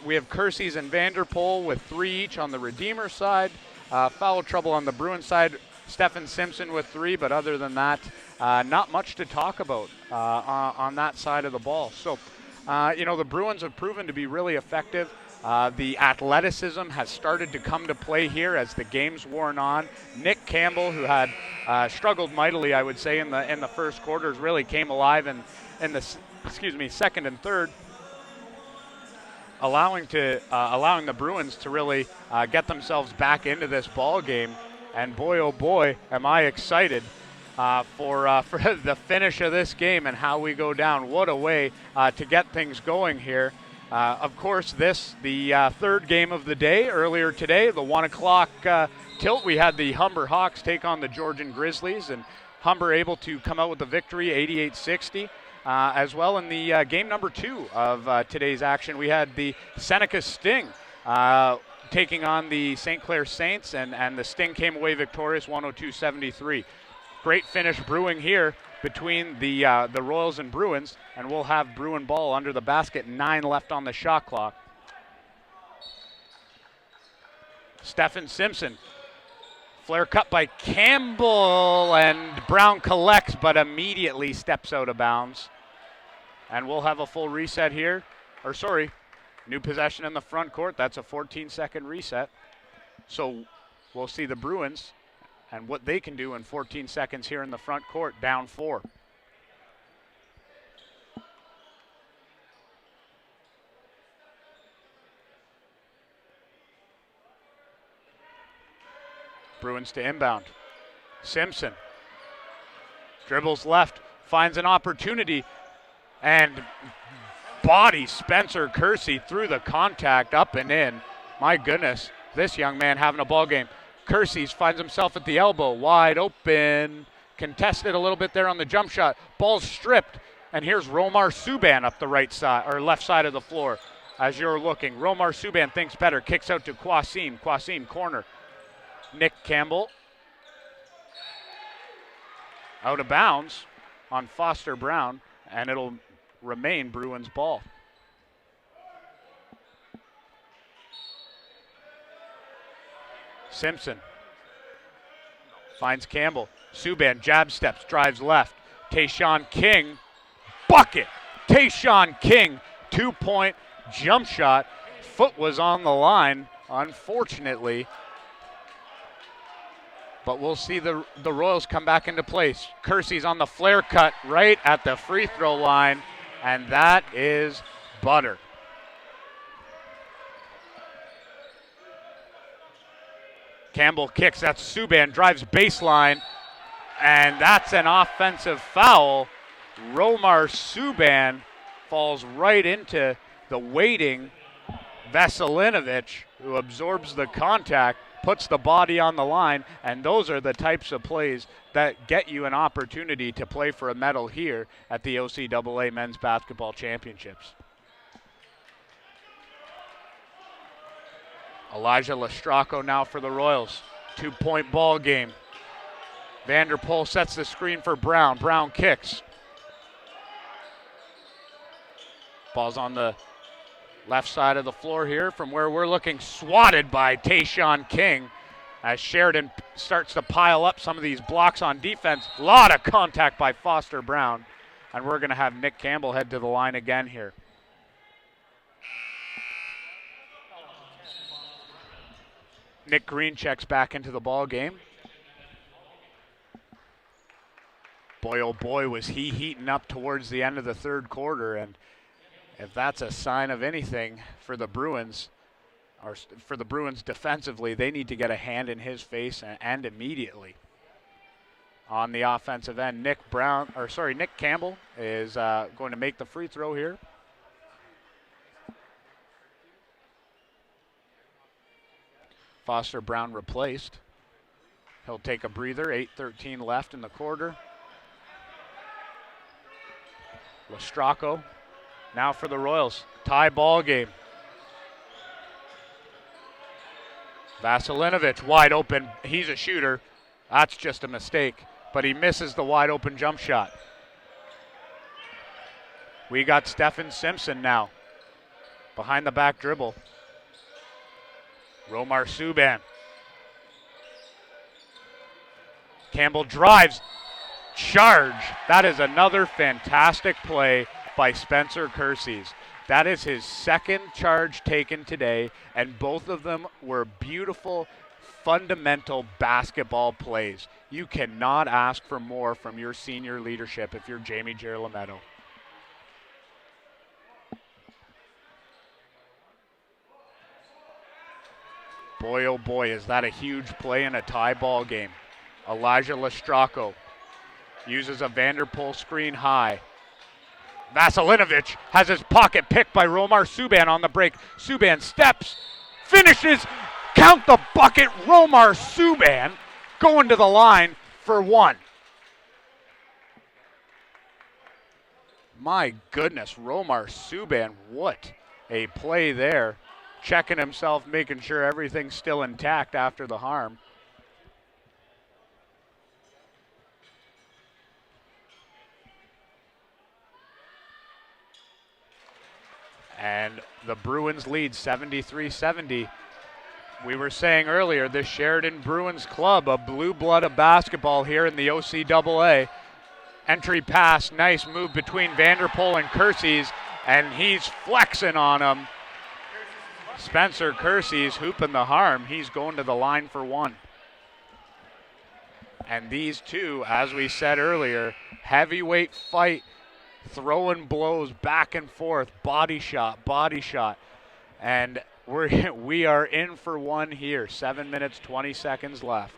We have Kersey's and Vanderpool with 3 each on the Redeemer side. Foul trouble on the Bruins side. Stephen Simpson with 3, but other than that, not much to talk about on that side of the ball. So, the Bruins have proven to be really effective. The athleticism has started to come to play here as the game's worn on. Nick Campbell, who had struggled mightily, I would say, in the first quarters, really came alive in the second and third, allowing the Bruins to really get themselves back into this ball game. And boy, oh boy, am I excited for the finish of this game and how we go down. What a way to get things going here. Of course, the third game of the day earlier today, the 1 o'clock tilt. We had the Humber Hawks take on the Georgian Grizzlies, and Humber able to come out with the victory, 88-60. As well in the game number 2 of today's action, we had the Seneca Sting taking on the St. Clair Saints, and the Sting came away victorious, 102-73. Great finish brewing here between the Royals and Bruins, and we'll have Bruin ball under the basket, 9 left on the shot clock. Stephen Simpson, flare cut by Campbell, and Brown collects but immediately steps out of bounds. And we'll have a full reset here, new possession in the front court. That's a 14-second reset. So we'll see the Bruins and what they can do in 14 seconds here in the front court, down 4. Bruins to inbound. Simpson dribbles left, finds an opportunity, and body Spencer Kersey through the contact, up and in. My goodness, this young man having a ball game. Kersey finds himself at the elbow, wide open, contested a little bit there on the jump shot. Ball's stripped, and here's Romar Subban up the right side or left side of the floor. As you're looking, Romar Subban thinks better, kicks out to Qasim. Qasim corner. Nick Campbell out of bounds on Foster Brown, and it'll remain Bruins ball. Simpson finds Campbell. Subban jab steps, drives left. Taishan King, bucket. Taishan King, 2-point jump shot. Foot was on the line, unfortunately. But we'll see the Royals come back into place. Kersey's on the flare cut right at the free throw line, and that is butter. Campbell kicks, that's Subban, drives baseline, and that's an offensive foul. Romar Subban falls right into the waiting Veselinovic, who absorbs the contact. puts the body on the line, and those are the types of plays that get you an opportunity to play for a medal here at the OCAA Men's Basketball Championships. Elijah Lestracco now for the Royals. 2-point ball game. Vanderpool sets the screen for Brown. Brown kicks. Ball's on the left side of the floor here from where we're looking, swatted by Taishan King as Sheridan starts to pile up some of these blocks on defense. A lot of contact by Foster Brown, and we're going to have Nick Campbell head to the line again here. Nick Green checks back into the ball game. Boy, oh boy, was he heating up towards the end of the third quarter, and if that's a sign of anything for the Bruins, or for the Bruins defensively, they need to get a hand in his face and immediately. On the offensive end, Nick Campbell is going to make the free throw here. Foster Brown replaced. He'll take a breather. 8:13 left in the quarter. Lestracco now for the Royals. Tie ball game. Vasilinovic wide open. He's a shooter. That's just a mistake, but he misses the wide open jump shot. We got Stephen Simpson now behind the back dribble. Romar Subban. Campbell drives. Charge. That is another fantastic play by Spencer Kersey's. That is his second charge taken today, and both of them were beautiful, fundamental basketball plays. You cannot ask for more from your senior leadership if you're Jamie Girolamo. Boy, oh boy, is that a huge play in a tie ball game. Elijah Lestracco uses a Vanderpool screen high. Vasilinovic has his pocket picked by Romar Subban on the break. Subban steps, finishes, count the bucket. Romar Subban going to the line for one. My goodness, Romar Subban, what a play there. Checking himself, making sure everything's still intact after the harm. And the Bruins lead 73-70. We were saying earlier, the Sheridan Bruins club, a blue blood of basketball here in the OCAA. Entry pass, nice move between Vanderpool and Kersey's, and he's flexing on him. Spencer Kersey's hooping the harm. He's going to the line for one. And these two, as we said earlier, heavyweight fight, throwing blows back and forth, body shot. And we are in for one here. 7 minutes, 20 seconds left.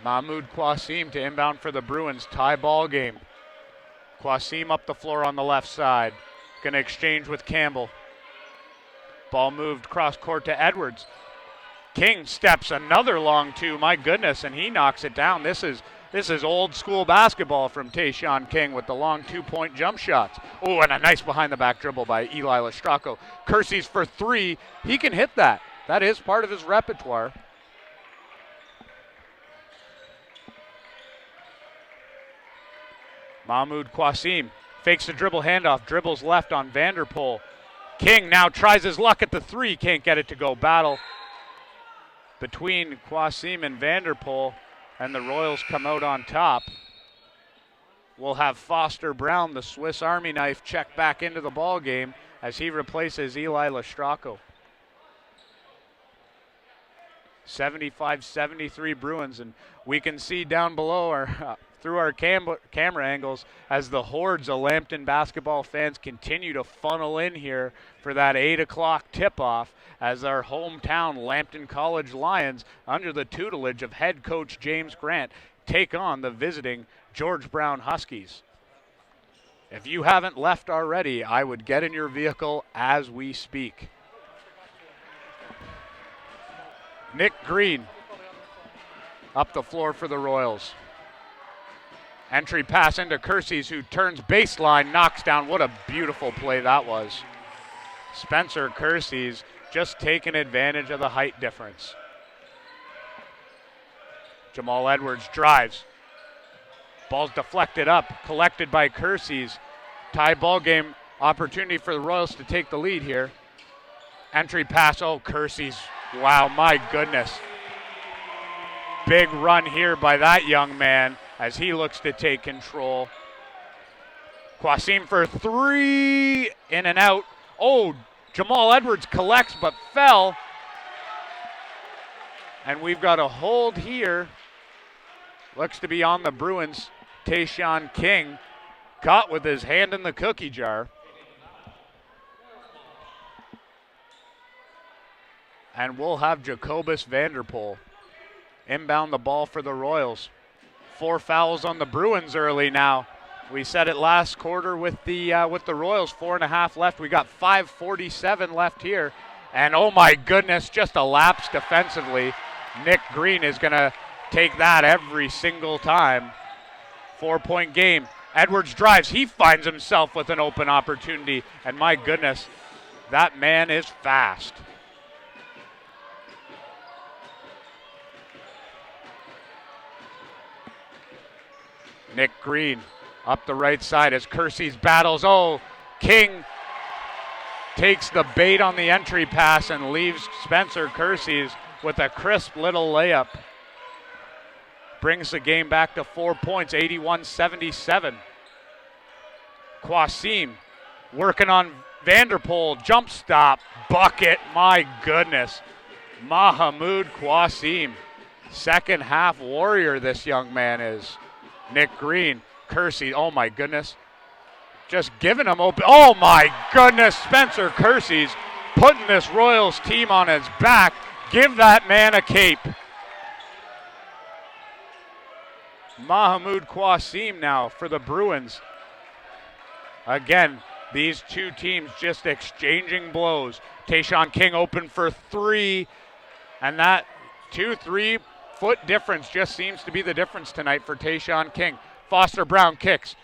Mahmoud Qasim to inbound for the Bruins. Tie ball game. Qasim up the floor on the left side. Going to exchange with Campbell. Ball moved cross court to Edwards. King steps another long two. My goodness, and he knocks it down. This is old school basketball from Taishan King with the long 2-point jump shots. Oh, and a nice behind the back dribble by Eli Lestracco. Kersey's for three. He can hit that. That is part of his repertoire. Mahmoud Qasim fakes the dribble handoff, dribbles left on Vanderpool. King now tries his luck at the three, can't get it to go. Battle between Qasim and Vanderpool, and the Royals come out on top. We'll have Foster Brown, the Swiss Army knife, check back into the ball game as he replaces Eli Lestracco. 75-73 Bruins, and we can see down below through our camera angles as the hordes of Lambton basketball fans continue to funnel in here for that 8 o'clock tip-off as our hometown Lambton College Lions, under the tutelage of head coach James Grant, take on the visiting George Brown Huskies. If you haven't left already, I would get in your vehicle as we speak. Nick Green up the floor for the Royals. Entry pass into Kersey's, who turns baseline, knocks down. What a beautiful play that was. Spencer Kersey's just taking advantage of the height difference. Jamal Edwards drives. Ball's deflected up, collected by Kersey's. Tie ball game, opportunity for the Royals to take the lead here. Entry pass, oh, Kersey's, wow, my goodness. Big run here by that young man as he looks to take control. Quasim for three, in and out. Oh, Jamal Edwards collects but fell. And we've got a hold here. Looks to be on the Bruins. Taishan King caught with his hand in the cookie jar. And we'll have Jacobus Vanderpool inbound the ball for the Royals. 4 fouls on the Bruins early now. We said it last quarter with the Royals, 4.5 left. We got 5:47 left here. And oh my goodness, just a lapse defensively. Nick Green is gonna take that every single time. 4-point game. Edwards drives, he finds himself with an open opportunity. And my goodness, that man is fast. Nick Green up the right side as Kersey's battles. Oh, King takes the bait on the entry pass and leaves Spencer Kersey's with a crisp little layup. Brings the game back to 4 points, 81-77. Quasim working on Vanderpool, jump stop, bucket, my goodness. Mahamoud Quasim, second half warrior this young man is. Nick Green, Kersey, oh my goodness. Just giving him open, oh my goodness, Spencer Kersey's putting this Royals team on his back. Give that man a cape. Mahamoud Quasim now for the Bruins. Again, these two teams just exchanging blows. Taishan King open for three, and that 2-3 foot difference just seems to be the difference tonight for Taishan King. Foster Brown kicks.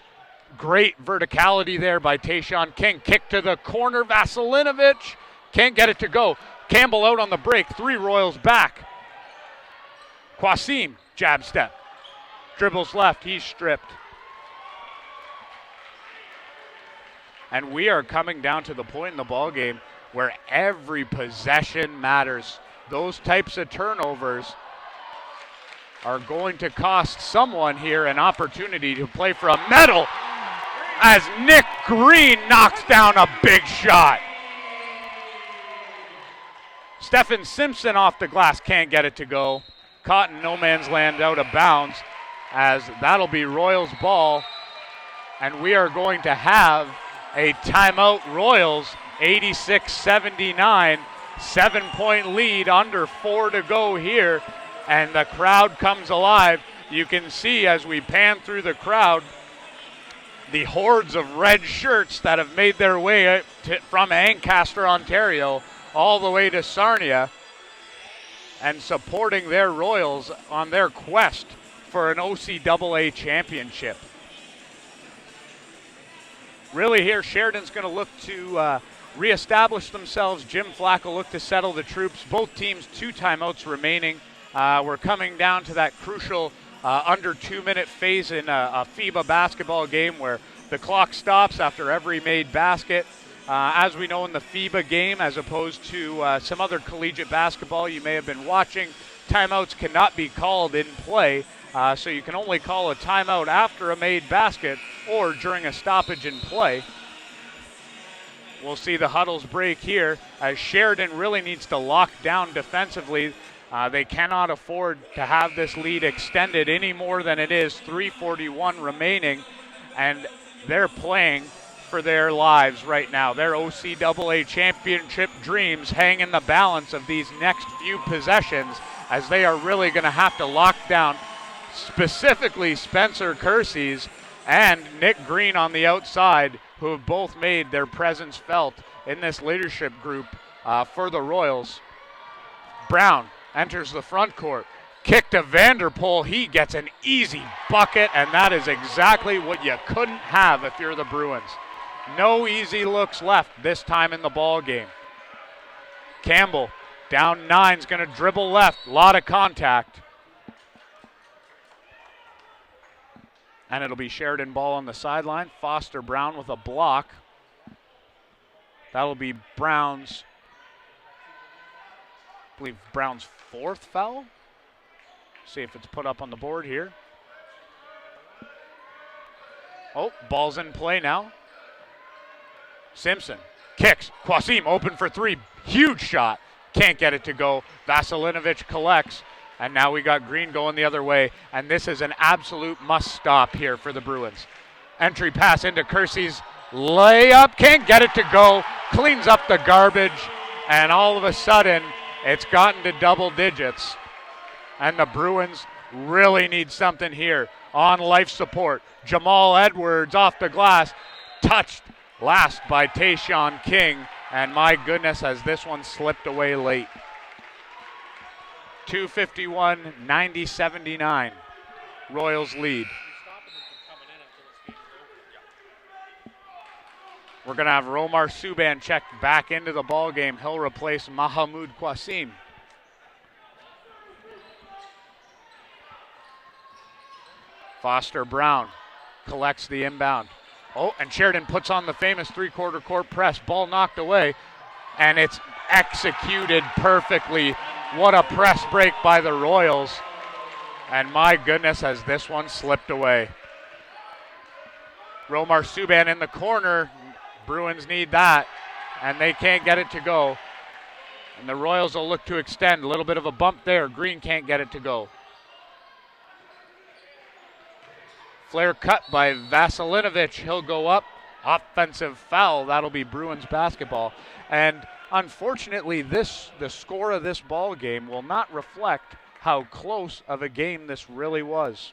Great verticality there by Taishan King. Kick to the corner, Vasilinovic. Can't get it to go. Campbell out on the break, 3 Royals back. Quasim, jab step. Dribbles left, he's stripped. And we are coming down to the point in the ball game where every possession matters. Those types of turnovers are going to cost someone here an opportunity to play for a medal as Nick Green knocks down a big shot. Stephen Simpson off the glass, can't get it to go. Caught in no man's land out of bounds, as that'll be Royals ball. And we are going to have a timeout. Royals, 86-79, 7-point lead, under 4 to go here. And the crowd comes alive. You can see as we pan through the crowd, the hordes of red shirts that have made their way from Ancaster, Ontario, all the way to Sarnia, and supporting their Royals on their quest for an OCAA championship. Really here, Sheridan's going to look to reestablish themselves. Jim Flack will look to settle the troops. Both teams 2 timeouts remaining. We're coming down to that crucial under 2-minute phase in a FIBA basketball game where the clock stops after every made basket. As we know in the FIBA game, as opposed to some other collegiate basketball you may have been watching, timeouts cannot be called in play. So you can only call a timeout after a made basket or during a stoppage in play. We'll see the huddles break here as Sheridan really needs to lock down defensively. They cannot afford to have this lead extended any more than it is. 3:41 remaining, and they're playing for their lives right now. Their OCAA championship dreams hang in the balance of these next few possessions, as they are really going to have to lock down specifically Spencer Kersey's and Nick Green on the outside, who have both made their presence felt in this leadership group for the Royals. Brown enters the front court. Kick to Vanderpool. He gets an easy bucket, and that is exactly what you couldn't have if you're the Bruins. No easy looks left this time in the ball game. Campbell, down 9's going to dribble left. A lot of contact. And it'll be Sheridan ball on the sideline. Foster Brown with a block. That'll be Brown's, I believe Brown's 4th foul. See if it's put up on the board here. Oh, ball's in play now. Simpson kicks. Kwasim open for 3. Huge shot. Can't get it to go. Vasilinovic collects. And now we got Green going the other way. And this is an absolute must stop here for the Bruins. Entry pass into Kersey's layup. Can't get it to go. Cleans up the garbage. And all of a sudden, it's gotten to double digits. And the Bruins really need something here on life support. Jamal Edwards off the glass. Touched last by Taishan King. And my goodness, has this one slipped away late. 2:51, 90-79. Royals lead. We're going to have Romar Subban checked back into the ball game. He'll replace Mahamoud Kwasim. Foster Brown collects the inbound. Oh, and Sheridan puts on the famous 3/4 court press. Ball knocked away, and it's executed perfectly. What a press break by the Royals. And my goodness, has this one slipped away. Romar Subban in the corner. Bruins need that, and they can't get it to go. And the Royals will look to extend. A little bit of a bump there. Green can't get it to go. Flare cut by Vasilinovic. He'll go up. Offensive foul. That'll be Bruins basketball. And unfortunately, the score of this ball game will not reflect how close of a game this really was.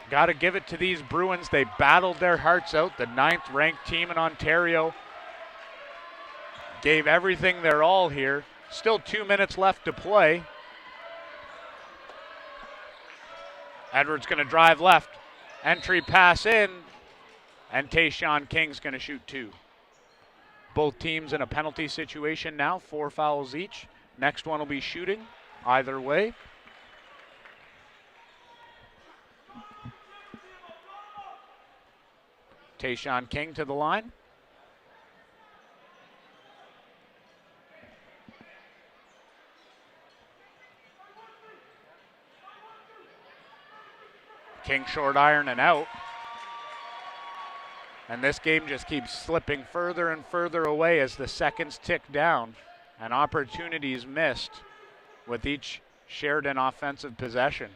Got to give it to these Bruins. They battled their hearts out. The 9th ranked team in Ontario gave everything their all here. Still 2 minutes left to play. Edwards going to drive left. Entry pass in. And Taishan King's going to shoot 2. Both teams in a penalty situation now. 4 fouls each. Next one will be shooting. Either way. Taishan King to the line. King short iron and out. And this game just keeps slipping further and further away as the seconds tick down and opportunities missed with each Sheridan offensive possession.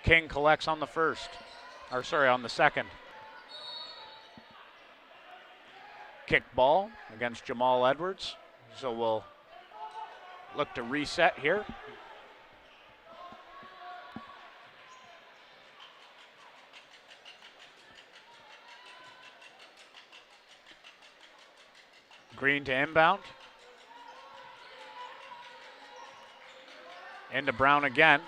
King collects on the on the second. Kick ball against Jamal Edwards. So we'll look to reset here. Green to inbound. Into Brown again.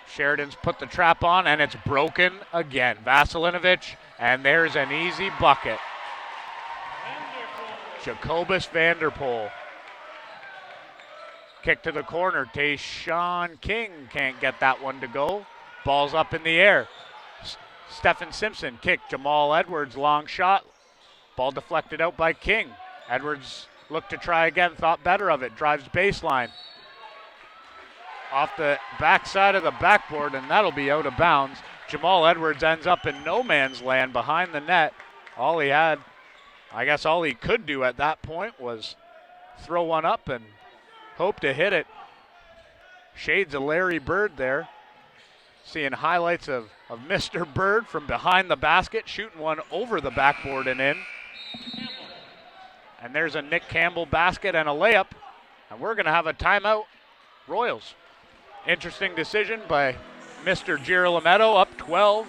Sheridan's put the trap on, and it's broken again. Vasilinovic, and there's an easy bucket. Jacobus Vanderpool. Kick to the corner. Taishan King can't get that one to go. Ball's up in the air. Stephen Simpson kick. Jamal Edwards, long shot. Ball deflected out by King. Edwards looked to try again, thought better of it. Drives baseline. Off the backside of the backboard, and that'll be out of bounds. Jamal Edwards ends up in no man's land behind the net. All he could do at that point was throw one up and hope to hit it. Shades of Larry Bird there. Seeing highlights of Mr. Bird from behind the basket, shooting one over the backboard and in. And there's a Nick Campbell basket and a layup. And we're going to have a timeout Royals. Interesting decision by Mr. Girolametto, up 12.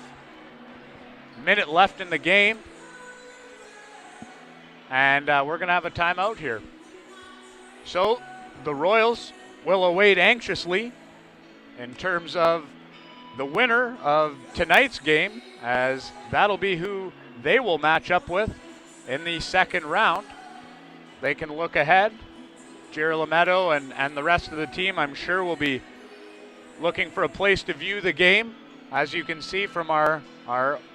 Minute left in the game. And we're going to have a timeout here. So the Royals will await anxiously in terms of the winner of tonight's game, as that'll be who they will match up with in the second round. They can look ahead. Girolametto and the rest of the team, I'm sure, will be looking for a place to view the game. As you can see from our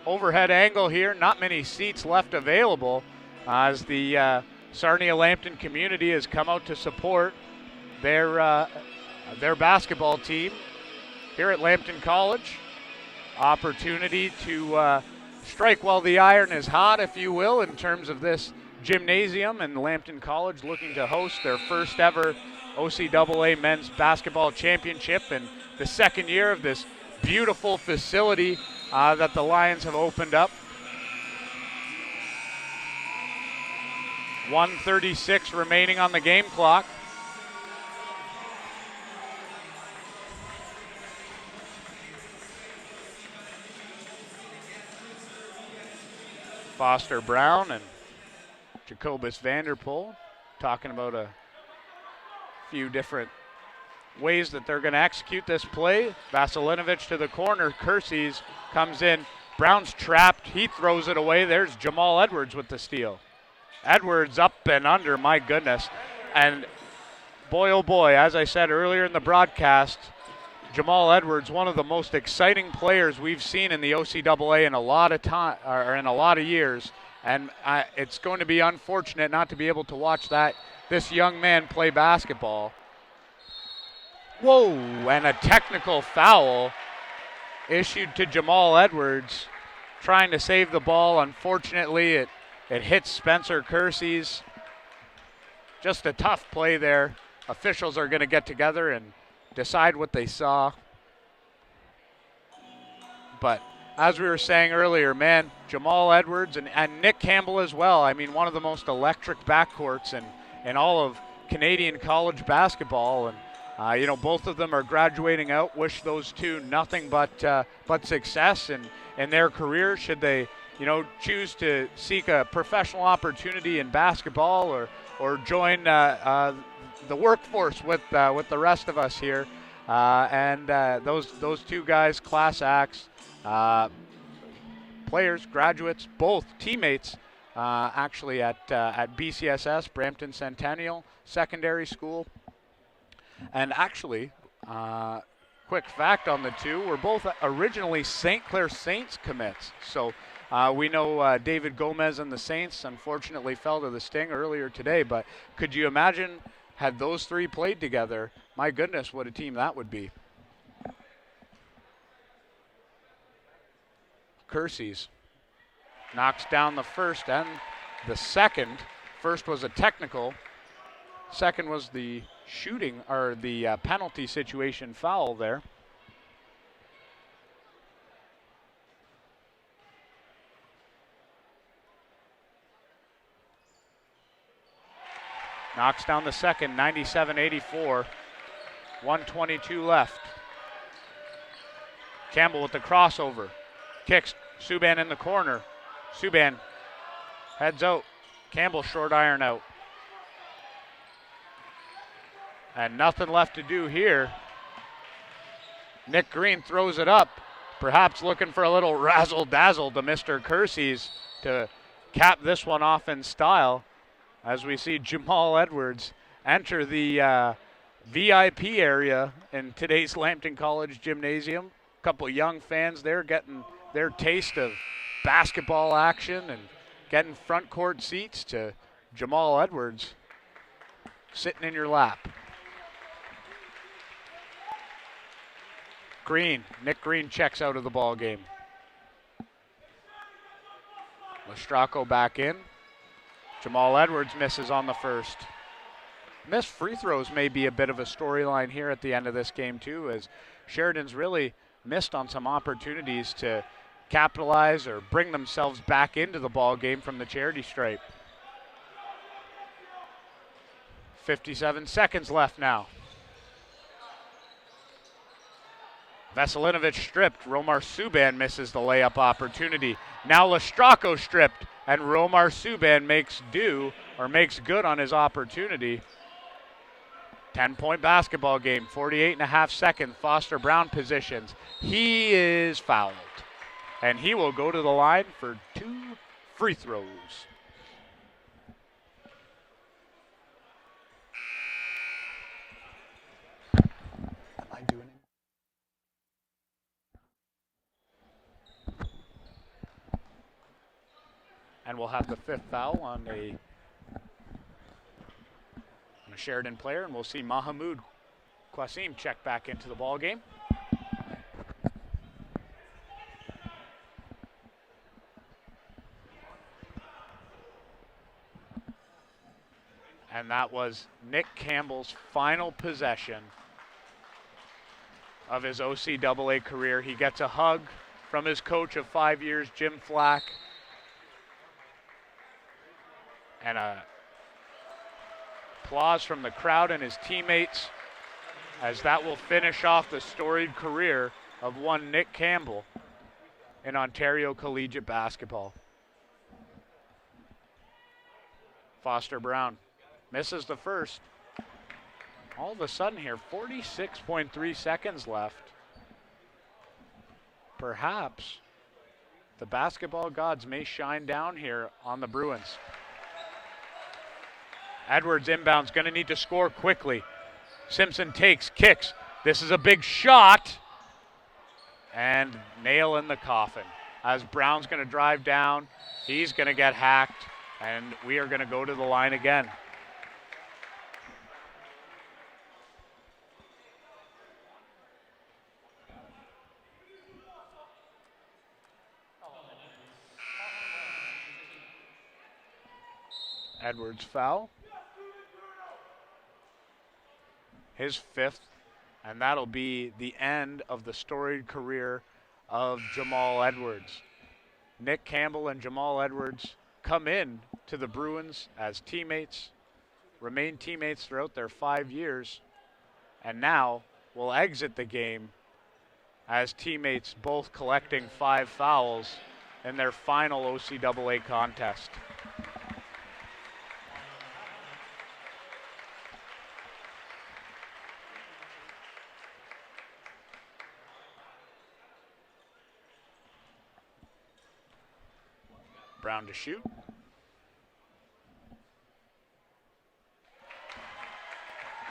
overhead angle here, not many seats left available as the Sarnia Lambton community has come out to support their basketball team here at Lambton College. Opportunity to strike while the iron is hot, if you will, in terms of this gymnasium, and Lambton College looking to host their first ever OCAA men's basketball championship in the second year of this beautiful facility that the Lions have opened up. 1:36 remaining on the game clock. Foster Brown and Jacobus Vanderpool talking about a few different ways that they're going to execute this play. Vasilinovic to the corner. Kersey's comes in. Brown's trapped. He throws it away. There's Jamal Edwards with the steal. Edwards up and under, my goodness. And boy, oh boy, as I said earlier in the broadcast, Jamal Edwards, one of the most exciting players we've seen in the OCAA in a lot of time, or in a lot of years. And it's going to be unfortunate not to be able to watch this young man play basketball. Whoa, and a technical foul issued to Jamal Edwards, trying to save the ball. Unfortunately, it hits Spencer Kersey's. Just a tough play there. Officials are going to get together and decide what they saw. But as we were saying earlier, man, Jamal Edwards and Nick Campbell as well. I mean, one of the most electric backcourts in all of Canadian college basketball. And both of them are graduating out. Wish those two nothing but success in their career, should they choose to seek a professional opportunity in basketball or join the workforce with the rest of us here. Those two guys, class acts, players, graduates, both teammates, actually at BCSS, Brampton Centennial Secondary School. And actually, quick fact on the two, were both originally St. Clair Saints commits. So we know David Gomez and the Saints unfortunately fell to the Sting earlier today, but could you imagine had those three played together? My goodness, what a team that would be. Kersey's knocks down the first and the second. First was a technical. Second was the shooting, or the penalty situation foul there. Knocks down the second, 97-84. 1:22 left. Campbell with the crossover. Kicks Subban in the corner. Subban heads out. Campbell short iron out. And nothing left to do here. Nick Green throws it up, perhaps looking for a little razzle-dazzle to Mr. Kersey's to cap this one off in style, as we see Jamal Edwards enter the VIP area in today's Lambton College Gymnasium. A couple young fans there getting their taste of basketball action and getting front court seats to Jamal Edwards sitting in your lap. Nick Green checks out of the ball game. Lestracco back in. Jamal Edwards misses on the first. Missed free throws may be a bit of a storyline here at the end of this game too, as Sheridan's really missed on some opportunities to capitalize or bring themselves back into the ball game from the charity stripe. 57 seconds left now. Veselinovic stripped. Romar Subban misses the layup opportunity. Now Lestrako stripped, and Romar Subban makes good on his opportunity. 10-point basketball game, 48.5 seconds. Foster Brown positions. He is fouled, and he will go to the line for 2 free throws. Am I doing it? And we'll have the 5th foul on a Sheridan player, and we'll see Mahamoud Qasim check back into the ball game. And that was Nick Campbell's final possession of his OCAA career. He gets a hug from his coach of 5 years, Jim Flack, and a applause from the crowd and his teammates, as that will finish off the storied career of one Nick Campbell in Ontario collegiate basketball. Foster Brown misses the first. All of a sudden here, 46.3 seconds left. Perhaps the basketball gods may shine down here on the Bruins. Edwards inbounds, going to need to score quickly. Simpson takes, kicks. This is a big shot. And nail in the coffin. As Brown's going to drive down, he's going to get hacked, and we are going to go to the line again. Edwards foul. His 5th, and that'll be the end of the storied career of Jamal Edwards. Nick Campbell and Jamal Edwards come in to the Bruins as teammates, remain teammates throughout their 5 years, and now will exit the game as teammates, both collecting 5 fouls in their final OCAA contest. Brown to shoot.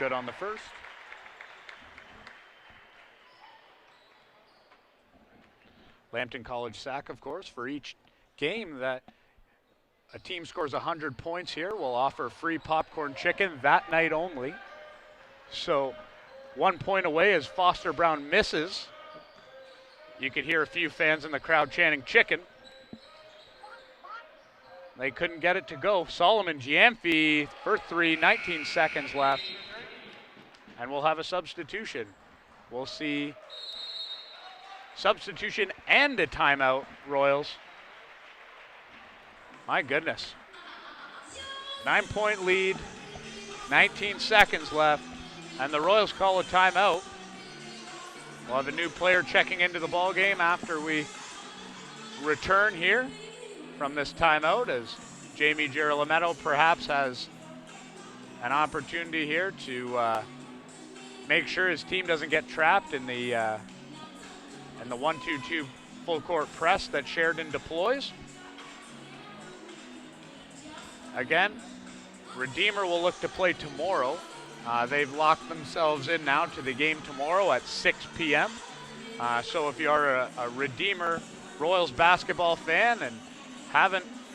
Good on the first. Lambton College sack, of course, for each game that a team scores 100 points here, we'll offer free popcorn chicken that night only. So 1 point away as Foster Brown misses. You could hear a few fans in the crowd chanting chicken. They couldn't get it to go. Solomon Giamfi for 3, 19 seconds left. And we'll have a substitution. We'll see substitution and a timeout, Royals. My goodness. 9-point lead, 19 seconds left, and the Royals call a timeout. We'll have a new player checking into the ball game after we return here from this timeout, as Jamie Girolametto perhaps has an opportunity here to make sure his team doesn't get trapped in the 1-2-2 full court press that Sheridan deploys. Again, Redeemer will look to play tomorrow. They've locked themselves in now to the game tomorrow at 6 p.m. So if you are a Redeemer Royals basketball fan and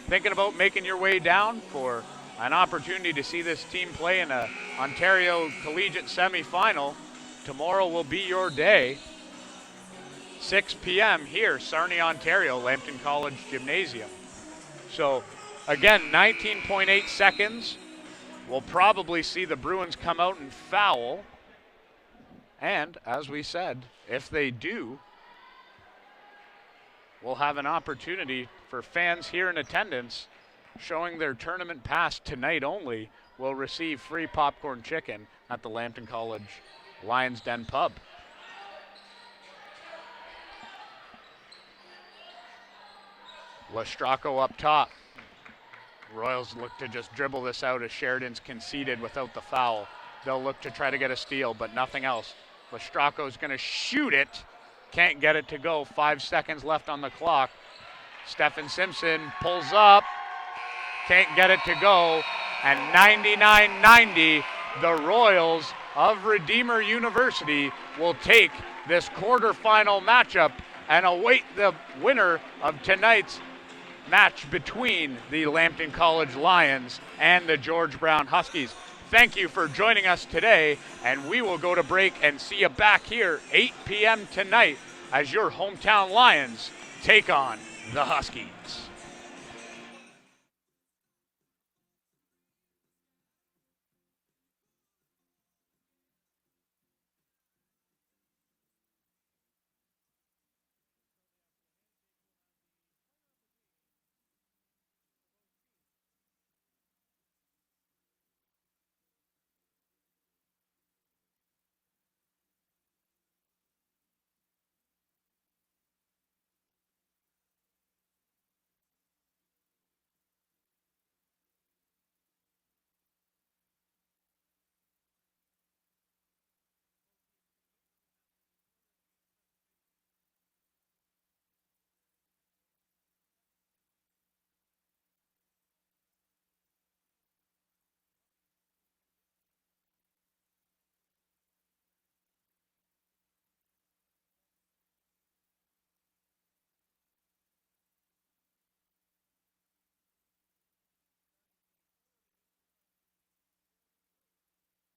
thinking about making your way down for an opportunity to see this team play in a Ontario Collegiate semifinal, tomorrow will be your day. 6 p.m. here, Sarnia, Ontario, Lambton College Gymnasium. So again, 19.8 seconds. We'll probably see the Bruins come out and foul. And as we said, if they do, we'll have an opportunity for fans here in attendance showing their tournament pass tonight only will receive free popcorn chicken at the Lambton College Lions Den Pub. Lestracco up top. Royals look to just dribble this out as Sheridan's conceded without the foul. They'll look to try to get a steal, but nothing else. Lestracco's going to shoot it. Can't get it to go. 5 seconds left on the clock. Stephen Simpson pulls up. Can't get it to go. And 99-90, the Royals of Redeemer University will take this quarterfinal matchup and await the winner of tonight's match between the Lambton College Lions and the George Brown Huskies. Thank you for joining us today, and we will go to break and see you back here 8 p.m. tonight as your hometown Lions take on the Huskies.